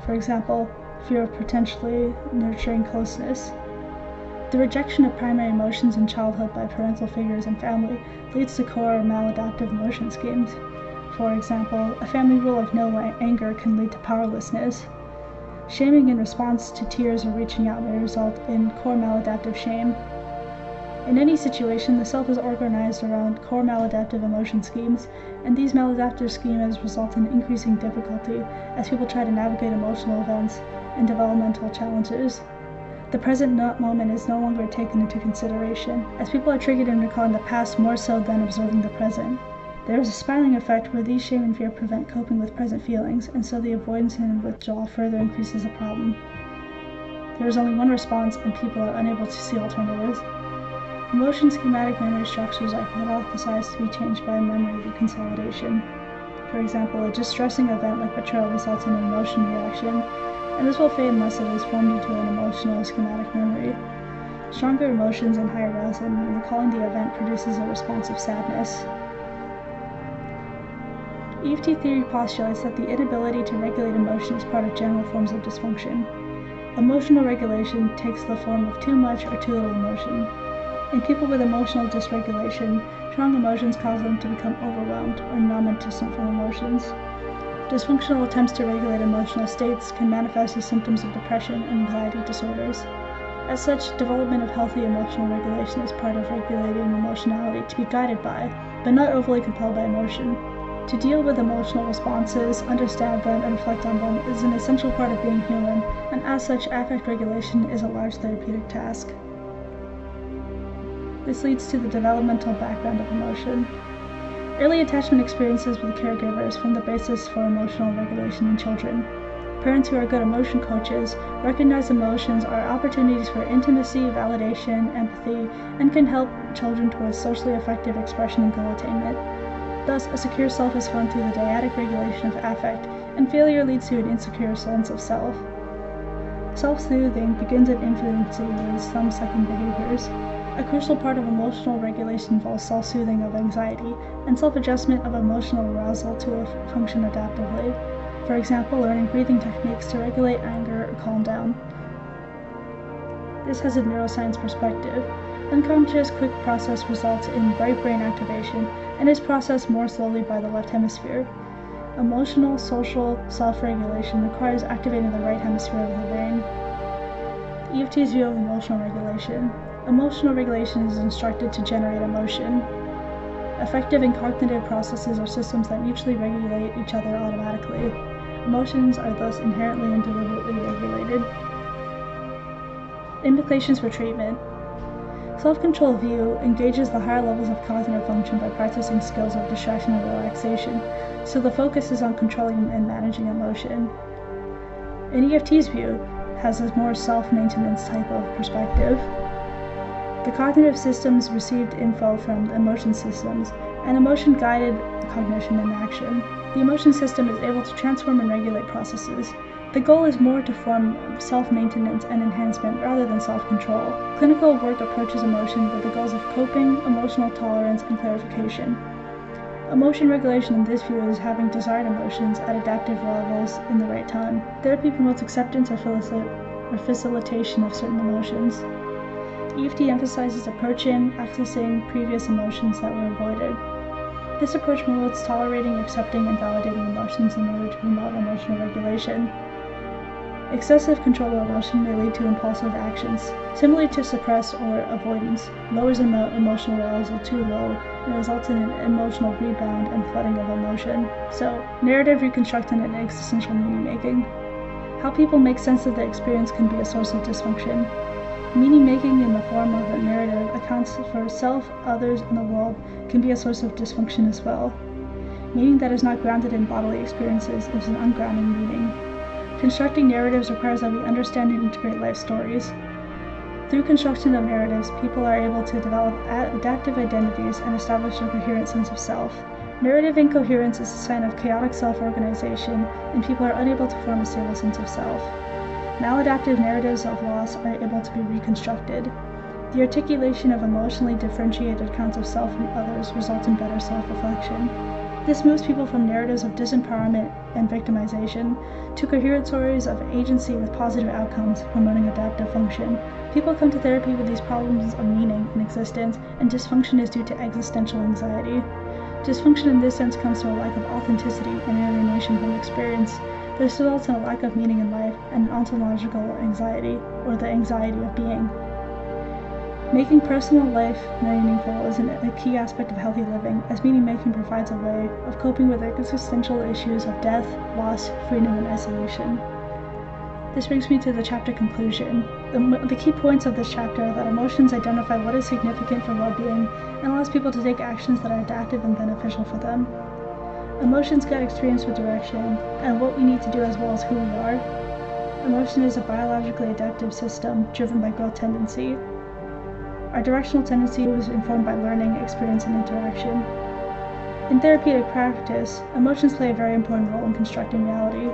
For example, fear of potentially nurturing closeness. The rejection of primary emotions in childhood by parental figures and family leads to core maladaptive emotion schemes. For example, a family rule of no anger can lead to powerlessness. Shaming in response to tears or reaching out may result in core maladaptive shame. In any situation, the self is organized around core maladaptive emotion schemes, and these maladaptive schemas result in increasing difficulty as people try to navigate emotional events and developmental challenges. The present moment is no longer taken into consideration, as people are triggered in recalling the past more so than observing the present. There is a spiraling effect where these shame and fear prevent coping with present feelings, and so the avoidance and withdrawal further increases the problem. There is only one response, and people are unable to see alternatives. Emotion schematic memory structures are hypothesized to be changed by memory reconsolidation. For example, a distressing event like betrayal results in an emotion reaction, and this will fade unless it is formed into an emotional schematic memory. Stronger emotions and higher arousal when recalling the event produces a response of sadness. EFT theory postulates that the inability to regulate emotion is part of general forms of dysfunction. Emotional regulation takes the form of too much or too little emotion. In people with emotional dysregulation, strong emotions cause them to become overwhelmed or numb and distant from emotions. Dysfunctional attempts to regulate emotional states can manifest as symptoms of depression and anxiety disorders. As such, development of healthy emotional regulation is part of regulating emotionality to be guided by, but not overly compelled by emotion. To deal with emotional responses, understand them, and reflect on them is an essential part of being human, and as such, affect regulation is a large therapeutic task. This leads to the developmental background of emotion. Early attachment experiences with caregivers form the basis for emotional regulation in children. Parents who are good emotion coaches recognize emotions are opportunities for intimacy, validation, empathy, and can help children towards socially effective expression and goal attainment. Thus, a secure self is formed through the dyadic regulation of affect, and failure leads to an insecure sense of self. Self-soothing begins at infancy with some second behaviors. A crucial part of emotional regulation involves self-soothing of anxiety and self-adjustment of emotional arousal to function adaptively. For example, learning breathing techniques to regulate anger or calm down. This has a neuroscience perspective. Unconscious quick process results in right brain activation and is processed more slowly by the left hemisphere. Emotional, social self-regulation requires activating the right hemisphere of the brain. EFT's view of emotional regulation. Emotional regulation is instructed to generate emotion. Affective and cognitive processes are systems that mutually regulate each other automatically. Emotions are thus inherently and deliberately regulated. Implications for treatment. Self-control view engages the higher levels of cognitive function by practicing skills of distraction and relaxation, so the focus is on controlling and managing emotion. In EFT's view, has a more self-maintenance type of perspective. The cognitive systems received info from the emotion systems, and emotion-guided cognition and action. The emotion system is able to transform and regulate processes. The goal is more to form self-maintenance and enhancement rather than self-control. Clinical work approaches emotion with the goals of coping, emotional tolerance, and clarification. Emotion regulation in this view is having desired emotions at adaptive levels in the right time. Therapy promotes acceptance or facilitation of certain emotions. EFT emphasizes approaching, accessing previous emotions that were avoided. This approach promotes tolerating, accepting, and validating emotions in order to promote emotional regulation. Excessive control of emotion may lead to impulsive actions. Similar to suppress or avoidance, lowers emotional arousal too low and results in an emotional rebound and flooding of emotion. So, narrative reconstruction and existential meaning making. How people make sense of the experience can be a source of dysfunction. Meaning making in the form of a narrative accounts for self, others, and the world can be a source of dysfunction as well. Meaning that is not grounded in bodily experiences is an ungrounding meaning. Constructing narratives requires that we understand and integrate life stories. Through construction of narratives, people are able to develop adaptive identities and establish a coherent sense of self. Narrative incoherence is a sign of chaotic self-organization, and people are unable to form a stable sense of self. Maladaptive narratives of loss are able to be reconstructed. The articulation of emotionally differentiated accounts of self and others results in better self-reflection. This moves people from narratives of disempowerment and victimization to coherent stories of agency with positive outcomes, promoting adaptive function. People come to therapy with these problems of meaning and existence, and dysfunction is due to existential anxiety. Dysfunction in this sense comes from a lack of authenticity and alienation from experience. This results in a lack of meaning in life and ontological anxiety, or the anxiety of being. Making personal life meaningful is a key aspect of healthy living, as meaning-making provides a way of coping with existential issues of death, loss, freedom, and isolation. This brings me to the chapter conclusion. The key points of this chapter are that emotions identify what is significant for well-being and allows people to take actions that are adaptive and beneficial for them. Emotions guide experience with direction and what we need to do as well as who we are. Emotion is a biologically adaptive system driven by growth tendency. Our directional tendency is informed by learning, experience, and interaction. In therapeutic practice, emotions play a very important role in constructing reality.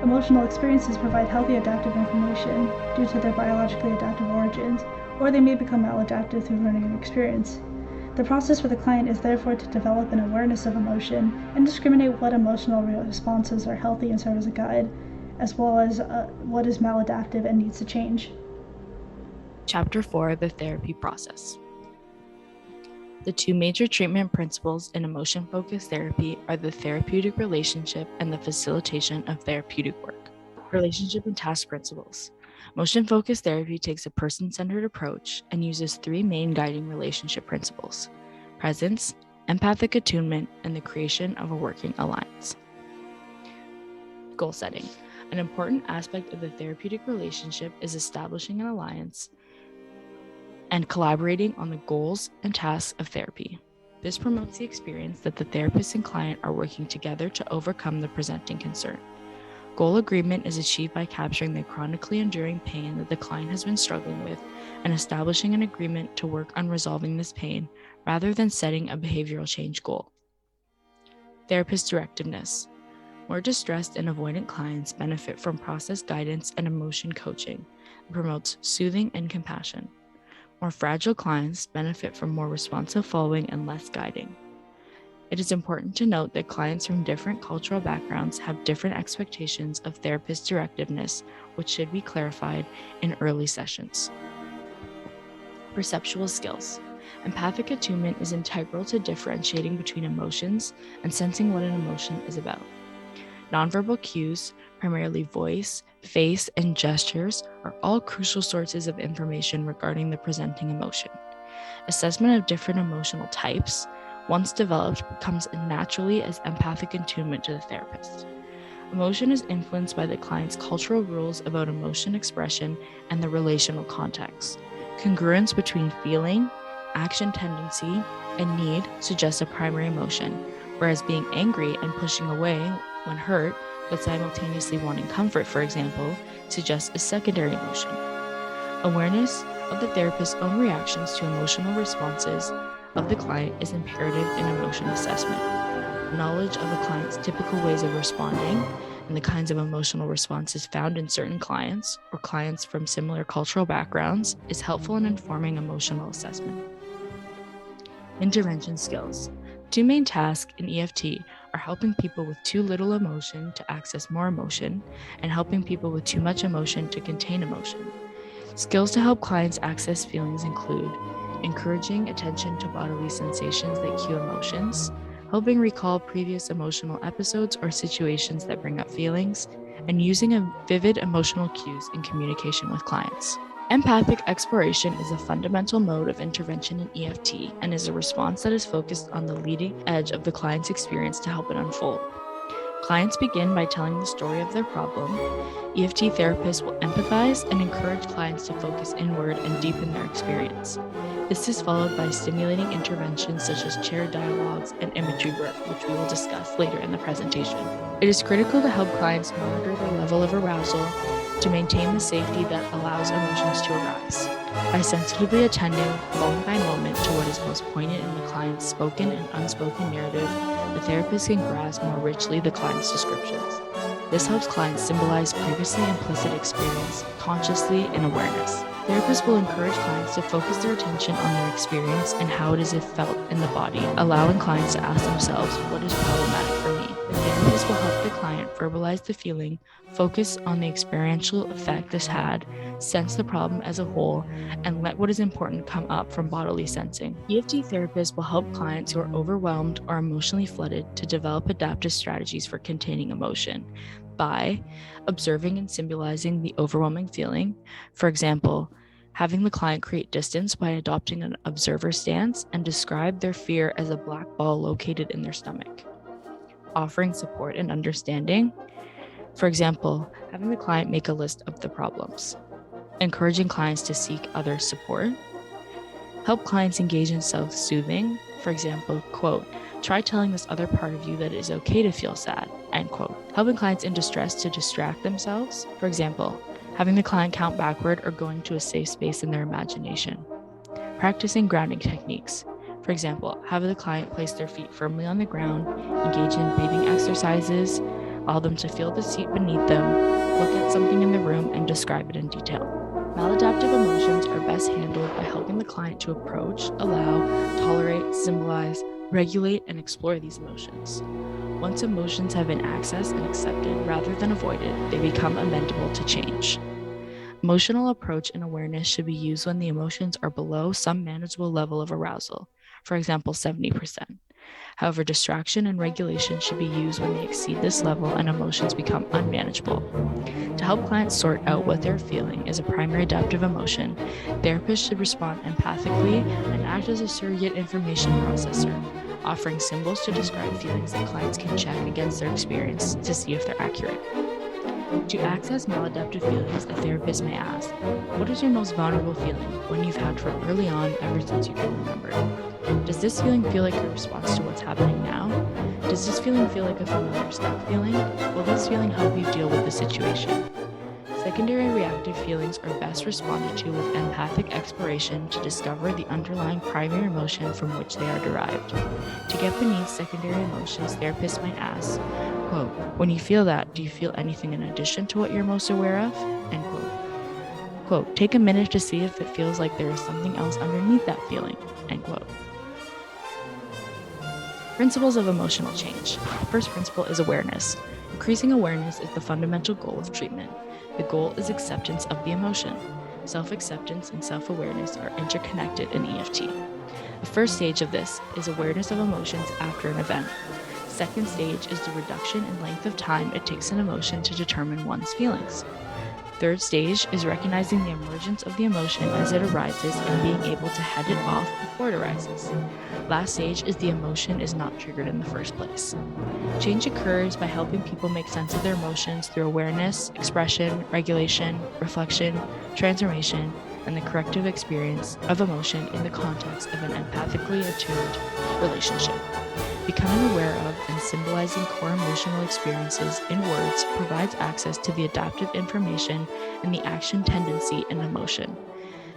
Emotional experiences provide healthy adaptive information due to their biologically adaptive origins, or they may become maladaptive through learning and experience. The process for the client is therefore to develop an awareness of emotion and discriminate what emotional responses are healthy and serve as a guide, as well as what is maladaptive and needs to change. Chapter 4, the therapy process. The two major treatment principles in emotion-focused therapy are the therapeutic relationship and the facilitation of therapeutic work. Relationship and task principles. Emotion-focused therapy takes a person-centered approach and uses three main guiding relationship principles: presence, empathic attunement, and the creation of a working alliance. Goal setting. An important aspect of the therapeutic relationship is establishing an alliance and collaborating on the goals and tasks of therapy. This promotes the experience that the therapist and client are working together to overcome the presenting concern. Goal agreement is achieved by capturing the chronically enduring pain that the client has been struggling with and establishing an agreement to work on resolving this pain rather than setting a behavioral change goal. Therapist directiveness. More distressed and avoidant clients benefit from process guidance and emotion coaching. It promotes soothing and compassion. More fragile clients benefit from more responsive following and less guiding. It is important to note that clients from different cultural backgrounds have different expectations of therapist directiveness, which should be clarified in early sessions. Perceptual skills. Empathic attunement is integral to differentiating between emotions and sensing what an emotion is about. Nonverbal cues, primarily voice, face, and gestures, are all crucial sources of information regarding the presenting emotion. Assessment of different emotional types, once developed, comes naturally as empathic attunement to the therapist. Emotion is influenced by the client's cultural rules about emotion expression and the relational context. Congruence between feeling, action tendency, and need suggests a primary emotion, whereas being angry and pushing away when hurt, but simultaneously wanting comfort, for example, suggests a secondary emotion. Awareness of the therapist's own reactions to emotional responses of the client is imperative in emotion assessment. Knowledge of a client's typical ways of responding and the kinds of emotional responses found in certain clients or clients from similar cultural backgrounds is helpful in informing emotional assessment. Intervention skills. Two main tasks in EFT are helping people with too little emotion to access more emotion and helping people with too much emotion to contain emotion. Skills to help clients access feelings include encouraging attention to bodily sensations that cue emotions, helping recall previous emotional episodes or situations that bring up feelings, and using vivid emotional cues in communication with clients. Empathic exploration is a fundamental mode of intervention in EFT and is a response that is focused on the leading edge of the client's experience to help it unfold. Clients begin by telling the story of their problem. EFT therapists will empathize and encourage clients to focus inward and deepen their experience. This is followed by stimulating interventions such as chair dialogues and imagery work, which we will discuss later in the presentation. It is critical to help clients monitor their level of arousal to maintain the safety that allows emotions to arise. By sensitively attending moment by moment to what is most poignant in the client's spoken and unspoken narrative, the therapist can grasp more richly the client's descriptions. This helps clients symbolize previously implicit experience consciously in awareness. Therapists will encourage clients to focus their attention on their experience and how it is felt in the body, allowing clients to ask themselves, what is problematic for me? The therapist will help the client verbalize the feeling, focus on the experiential effect this had, sense the problem as a whole, and let what is important come up from bodily sensing. EFT therapists will help clients who are overwhelmed or emotionally flooded to develop adaptive strategies for containing emotion. by observing and symbolizing the overwhelming feeling. For example, having the client create distance by adopting an observer stance and describe their fear as a black ball located in their stomach. Offering support and understanding. For example, having the client make a list of the problems. Encouraging clients to seek other support. Help clients engage in self-soothing. For example, quote, try telling this other part of you that it is okay to feel sad, end quote. Helping clients in distress to distract themselves. For example, having the client count backward or going to a safe space in their imagination. Practicing grounding techniques. For example, have the client place their feet firmly on the ground, engage in breathing exercises, allow them to feel the seat beneath them, look at something in the room, and describe it in detail. Maladaptive emotions are best handled by helping the client to approach, allow, tolerate, symbolize, regulate, and explore these emotions. Once emotions have been accessed and accepted rather than avoided, they become amenable to change. Emotional approach and awareness should be used when the emotions are below some manageable level of arousal, for example, 70%. However, distraction and regulation should be used when they exceed this level and emotions become unmanageable. To help clients sort out what they're feeling as a primary adaptive emotion, therapists should respond empathically and act as a surrogate information processor, offering symbols to describe feelings that clients can check against their experience to see if they're accurate. To access maladaptive feelings, a therapist may ask, what is your most vulnerable feeling, one you've had from early on ever since you can remember? Does this feeling feel like a response to what's happening now? Does this feeling feel like a familiar stuck feeling? Will this feeling help you deal with the situation? Secondary reactive feelings are best responded to with empathic exploration to discover the underlying primary emotion from which they are derived. To get beneath secondary emotions, therapists might ask, quote, when you feel that, do you feel anything in addition to what you're most aware of? End quote. Quote, take a minute to see if it feels like there is something else underneath that feeling, end quote. Principles of emotional change. The first principle is awareness. Increasing awareness is the fundamental goal of treatment. The goal is acceptance of the emotion. Self-acceptance and self-awareness are interconnected in EFT. The first stage of this is awareness of emotions after an event. The second stage is the reduction in length of time it takes an emotion to determine one's feelings. Third stage is recognizing the emergence of the emotion as it arises and being able to head it off before it arises. Last stage is the emotion is not triggered in the first place. Change occurs by helping people make sense of their emotions through awareness, expression, regulation, reflection, transformation, and the corrective experience of emotion in the context of an empathically attuned relationship. Becoming aware of and symbolizing core emotional experiences in words provides access to the adaptive information and the action tendency in emotion.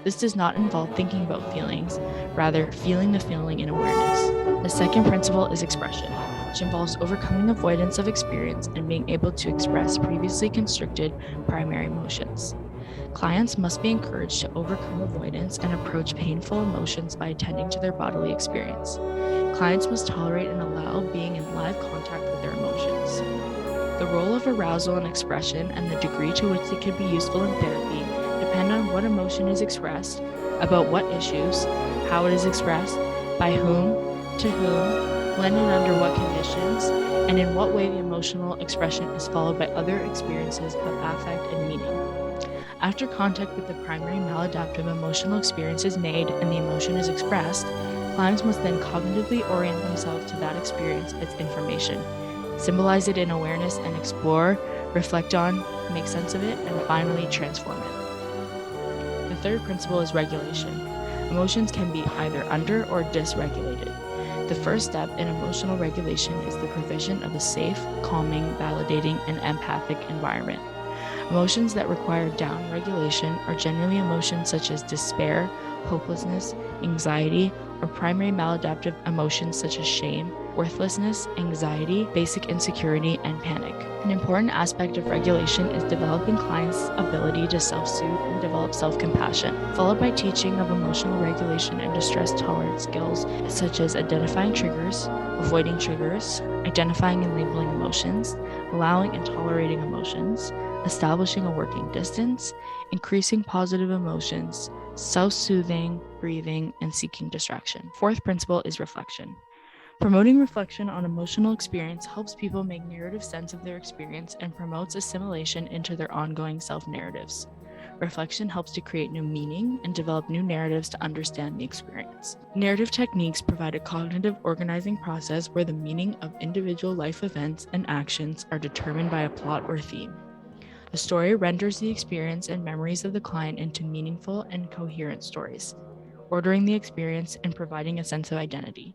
This does not involve thinking about feelings, rather feeling the feeling in awareness. The second principle is expression, which involves overcoming avoidance of experience and being able to express previously constricted primary emotions. Clients must be encouraged to overcome avoidance and approach painful emotions by attending to their bodily experience. Clients must tolerate and allow being in live contact with their emotions. The role of arousal and expression and the degree to which it can be useful in therapy depend on what emotion is expressed, about what issues, how it is expressed, by whom, to whom, when and under what conditions, and in what way the emotional expression is followed by other experiences of affect and meaning. After contact with the primary maladaptive emotional experience is made and the emotion is expressed, clients must then cognitively orient themselves to that experience as information, symbolize it in awareness and explore, reflect on, make sense of it, and finally transform it. The third principle is regulation. Emotions can be either under or dysregulated. The first step in emotional regulation is the provision of a safe, calming, validating, and empathic environment. Emotions that require down-regulation are generally emotions such as despair, hopelessness, anxiety, or primary maladaptive emotions such as shame, worthlessness, anxiety, basic insecurity, and panic. An important aspect of regulation is developing clients' ability to self-soothe and develop self-compassion, followed by teaching of emotional regulation and distress tolerance skills such as identifying triggers, avoiding triggers, identifying and labeling emotions, allowing and tolerating emotions, establishing a working distance, increasing positive emotions, self-soothing, breathing, and seeking distraction. Fourth principle is reflection. Promoting reflection on emotional experience helps people make narrative sense of their experience and promotes assimilation into their ongoing self-narratives. Reflection helps to create new meaning and develop new narratives to understand the experience. Narrative techniques provide a cognitive organizing process where the meaning of individual life events and actions are determined by a plot or theme. The story renders the experience and memories of the client into meaningful and coherent stories, ordering the experience and providing a sense of identity.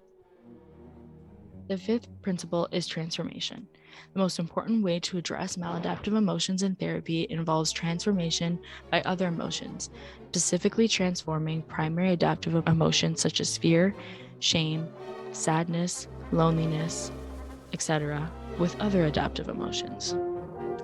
The fifth principle is transformation. The most important way to address maladaptive emotions in therapy involves transformation by other emotions, specifically transforming primary adaptive emotions such as fear, shame, sadness, loneliness, etc., with other adaptive emotions.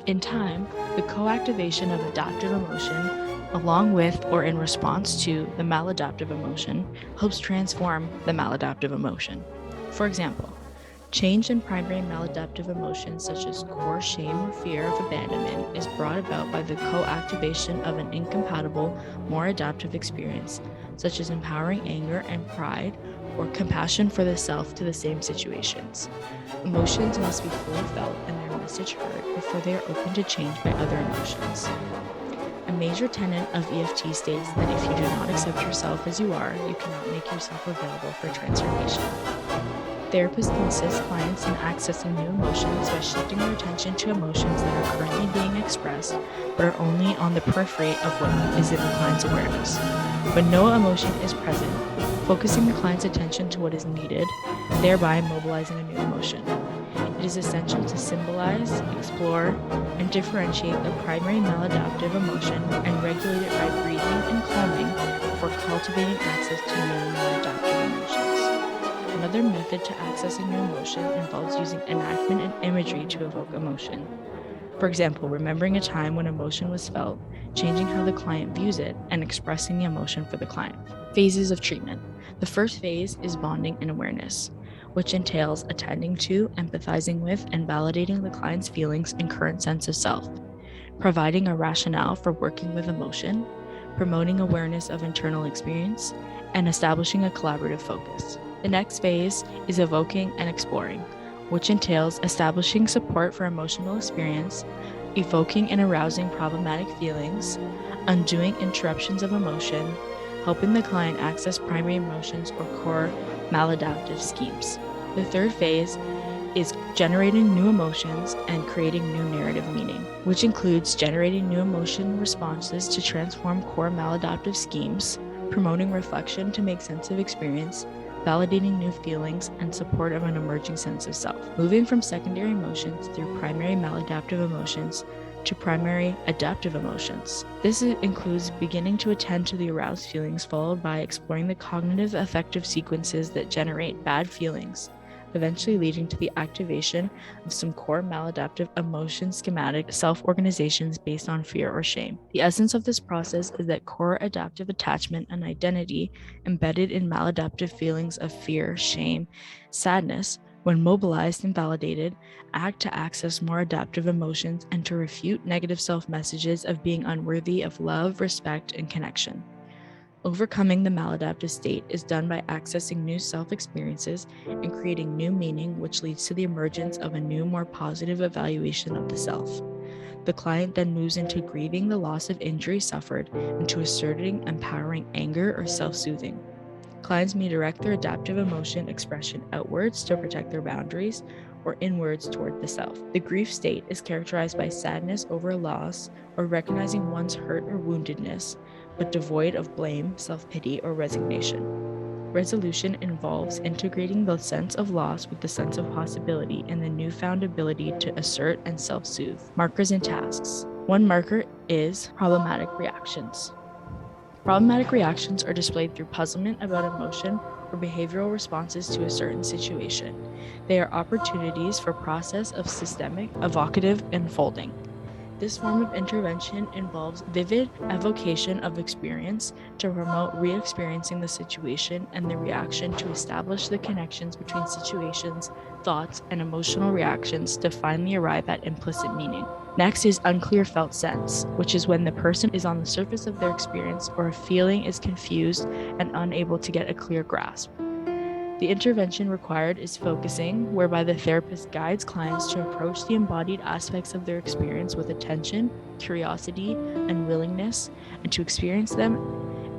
In time, the co-activation of adaptive emotion, along with or in response to the maladaptive emotion, helps transform the maladaptive emotion. For example, change in primary maladaptive emotions such as core shame or fear of abandonment is brought about by the co-activation of an incompatible, more adaptive experience, such as empowering anger and pride or compassion for the self to the same situations. Emotions must be fully felt and their message heard before they are open to change by other emotions. A major tenet of EFT states that if you do not accept yourself as you are, you cannot make yourself available for transformation. Therapists can assist clients in accessing new emotions by shifting their attention to emotions that are currently being expressed but are only on the periphery of what is in the client's awareness. When no emotion is present, focusing the client's attention to what is needed, thereby mobilizing a new emotion. It is essential to symbolize, explore, and differentiate the primary maladaptive emotion and regulate it by breathing and calming before cultivating access to new maladaptive emotions. Another method to accessing new emotion involves using enactment and imagery to evoke emotion. For example, remembering a time when emotion was felt, changing how the client views it, and expressing the emotion for the client. Phases of treatment. The first phase is bonding and awareness, which entails attending to, empathizing with, and validating the client's feelings and current sense of self, providing a rationale for working with emotion, promoting awareness of internal experience, and establishing a collaborative focus. The next phase is evoking and exploring, which entails establishing support for emotional experience, evoking and arousing problematic feelings, undoing interruptions of emotion, helping the client access primary emotions or core maladaptive schemes. The third phase is generating new emotions and creating new narrative meaning, which includes generating new emotion responses to transform core maladaptive schemes, promoting reflection to make sense of experience, validating new feelings, and support of an emerging sense of self. Moving from secondary emotions through primary maladaptive emotions to primary adaptive emotions. This includes beginning to attend to the aroused feelings, followed by exploring the cognitive affective sequences that generate bad feelings, eventually leading to the activation of some core maladaptive emotion schematic self-organizations based on fear or shame. The essence of this process is that core adaptive attachment and identity embedded in maladaptive feelings of fear, shame, sadness, when mobilized and validated, act to access more adaptive emotions and to refute negative self-messages of being unworthy of love, respect, and connection. Overcoming the maladaptive state is done by accessing new self-experiences and creating new meaning, which leads to the emergence of a new, more positive evaluation of the self. The client then moves into grieving the loss of injury suffered and to asserting empowering anger or self-soothing. Clients may direct their adaptive emotion expression outwards to protect their boundaries or inwards toward the self. The grief state is characterized by sadness over loss or recognizing one's hurt or woundedness, but devoid of blame, self-pity, or resignation. Resolution involves integrating the sense of loss with the sense of possibility and the newfound ability to assert and self-soothe. Markers and tasks. One marker is problematic reactions. Problematic reactions are displayed through puzzlement about emotion or behavioral responses to a certain situation. They are opportunities for process of systemic, evocative unfolding. This form of intervention involves vivid evocation of experience to promote re-experiencing the situation and the reaction to establish the connections between situations, thoughts, and emotional reactions to finally arrive at implicit meaning. Next is unclear felt sense, which is when the person is on the surface of their experience or a feeling is confused and unable to get a clear grasp. The intervention required is focusing, whereby the therapist guides clients to approach the embodied aspects of their experience with attention, curiosity, and willingness, and to experience them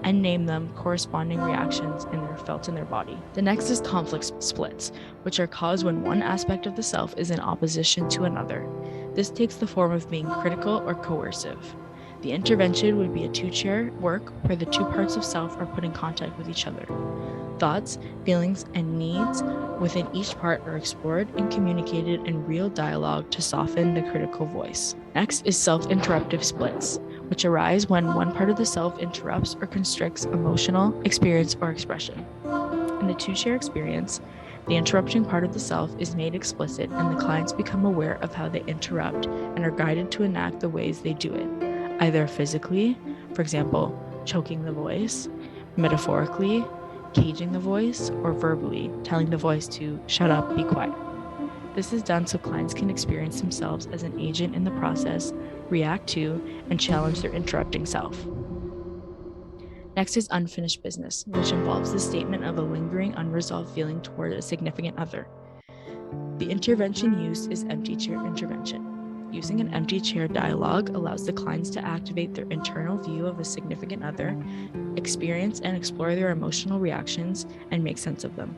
and name them corresponding reactions felt in their body. The next is conflict splits, which are caused when one aspect of the self is in opposition to another. This takes the form of being critical or coercive. The intervention would be a two-chair work where the two parts of self are put in contact with each other. Thoughts, feelings, and needs within each part are explored and communicated in real dialogue to soften the critical voice. Next is self-interruptive splits, which arise when one part of the self interrupts or constricts emotional experience or expression. In the two-chair experience, the interrupting part of the self is made explicit and the clients become aware of how they interrupt and are guided to enact the ways they do it, either physically, for example, choking the voice, metaphorically, caging the voice, or verbally, telling the voice to shut up, be quiet. This is done so clients can experience themselves as an agent in the process, react to, and challenge their interrupting self. Next is unfinished business, which involves the statement of a lingering, unresolved feeling toward a significant other. The intervention used is empty chair intervention. Using an empty chair dialogue allows the clients to activate their internal view of a significant other, experience and explore their emotional reactions, and make sense of them.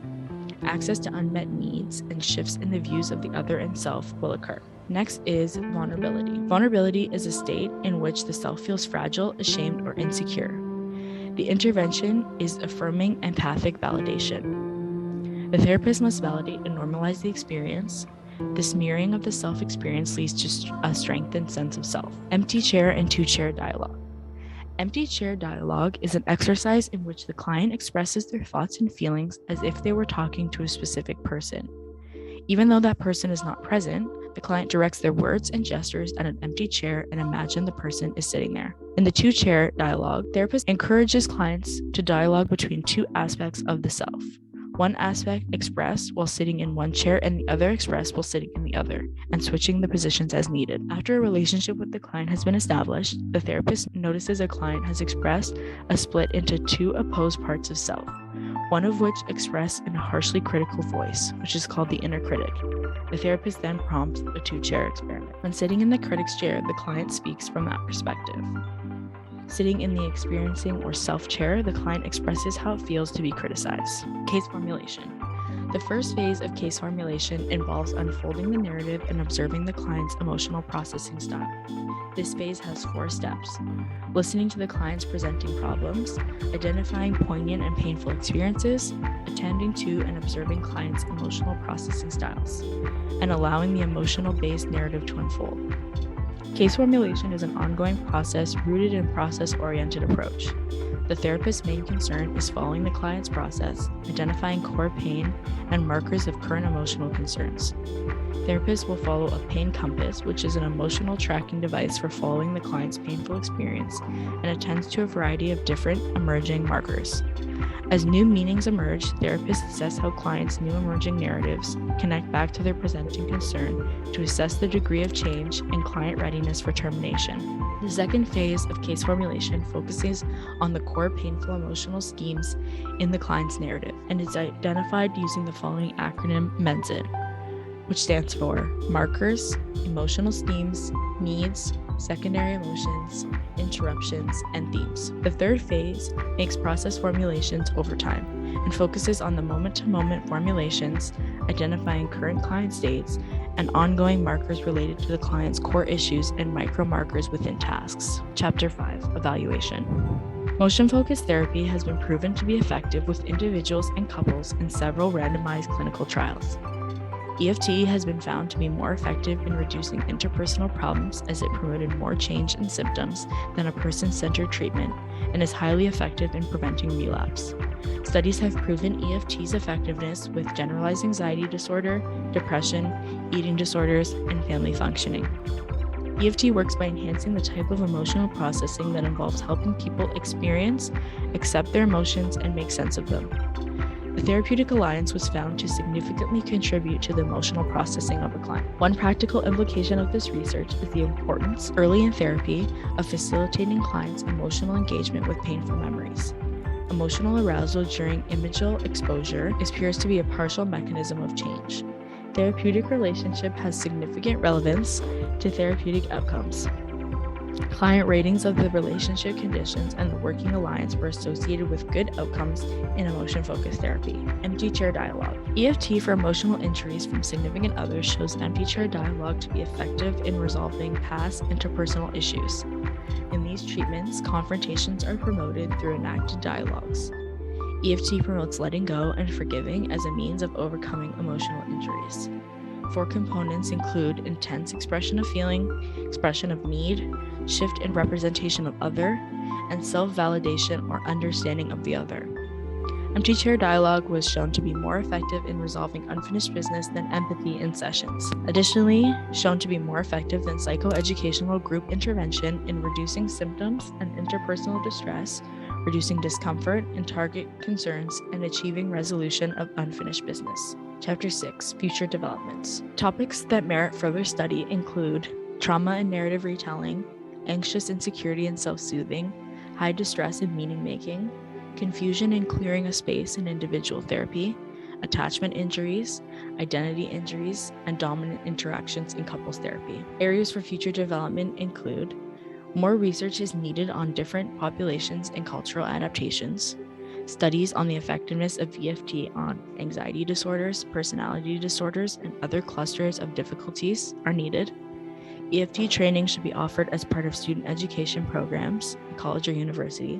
Access to unmet needs and shifts in the views of the other and self will occur. Next is vulnerability. Vulnerability is a state in which the self feels fragile, ashamed, or insecure. The intervention is affirming empathic validation. The therapist must validate and normalize the experience. This mirroring of the self-experience leads to a strengthened sense of self. Empty chair and two-chair dialogue. Empty chair dialogue is an exercise in which the client expresses their thoughts and feelings as if they were talking to a specific person. Even though that person is not present, the client directs their words and gestures at an empty chair and imagine the person is sitting there. In the two-chair dialogue, therapist encourages clients to dialogue between two aspects of the self. One aspect expressed while sitting in one chair and the other expressed while sitting in the other, and switching the positions as needed. After a relationship with the client has been established, the therapist notices a client has expressed a split into two opposed parts of self, one of which expressed in a harshly critical voice, which is called the inner critic. The therapist then prompts a two-chair experiment. When sitting in the critic's chair, the client speaks from that perspective. Sitting in the experiencing or self chair, the client expresses how it feels to be criticized. Case formulation. The first phase of case formulation involves unfolding the narrative and observing the client's emotional processing style. This phase has 4 steps: listening to the client's presenting problems, identifying poignant and painful experiences, attending to and observing clients' emotional processing styles, and allowing the emotional-based narrative to unfold. Case formulation is an ongoing process rooted in a process-oriented approach. The therapist's main concern is following the client's process, identifying core pain and markers of current emotional concerns. Therapists will follow a pain compass, which is an emotional tracking device for following the client's painful experience, and attends to a variety of different emerging markers. As new meanings emerge, therapists assess how clients' new emerging narratives connect back to their presenting concern to assess the degree of change and client readiness for termination. The second phase of case formulation focuses on the core painful emotional schemes in the client's narrative and is identified using the following acronym MENSID, which stands for markers, emotional schemes, needs, secondary emotions, interruptions, and themes. The third phase makes process formulations over time and focuses on the moment-to-moment formulations, identifying current client states, and ongoing markers related to the client's core issues and micro-markers within tasks. Chapter 5, Evaluation. Motion-focused therapy has been proven to be effective with individuals and couples in several randomized clinical trials. EFT has been found to be more effective in reducing interpersonal problems as it promoted more change in symptoms than a person-centered treatment and is highly effective in preventing relapse. Studies have proven EFT's effectiveness with generalized anxiety disorder, depression, eating disorders, and family functioning. EFT works by enhancing the type of emotional processing that involves helping people experience, accept their emotions, and make sense of them. The therapeutic alliance was found to significantly contribute to the emotional processing of a client. One practical implication of this research is the importance, early in therapy, of facilitating clients' emotional engagement with painful memories. Emotional arousal during imageal exposure appears to be a partial mechanism of change. Therapeutic relationship has significant relevance to therapeutic outcomes. Client ratings of the relationship conditions and the working alliance were associated with good outcomes in emotion-focused therapy. Empty chair dialogue. EFT for emotional injuries from significant others shows empty chair dialogue to be effective in resolving past interpersonal issues. In these treatments, confrontations are promoted through enacted dialogues. EFT promotes letting go and forgiving as a means of overcoming emotional injuries. 4 components include intense expression of feeling, expression of need, shift in representation of other, and self-validation or understanding of the other. Empty chair dialogue was shown to be more effective in resolving unfinished business than empathy in sessions. Additionally, shown to be more effective than psychoeducational group intervention in reducing symptoms and interpersonal distress, reducing discomfort and target concerns, and achieving resolution of unfinished business. Chapter 6, Future Developments. Topics that merit further study include trauma and narrative retelling, anxious insecurity and self-soothing, high distress and meaning-making, confusion and clearing a space in individual therapy, attachment injuries, identity injuries, and dominant interactions in couples therapy. Areas for future development include more research is needed on different populations and cultural adaptations. Studies on the effectiveness of EFT on anxiety disorders, personality disorders, and other clusters of difficulties are needed. EFT training should be offered as part of student education programs at college or university.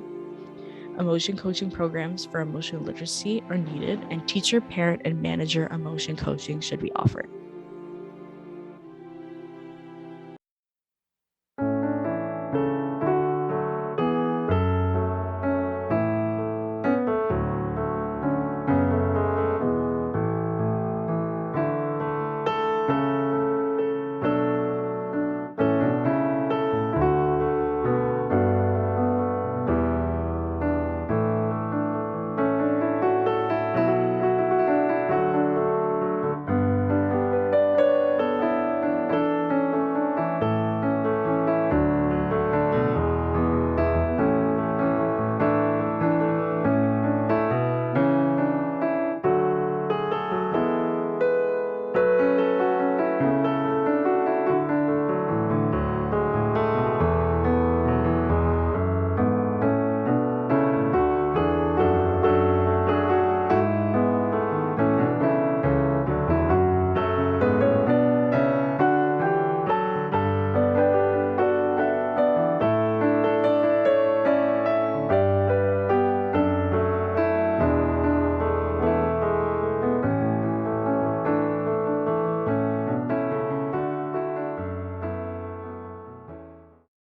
Emotion coaching programs for emotional literacy are needed, and teacher, parent, and manager emotion coaching should be offered.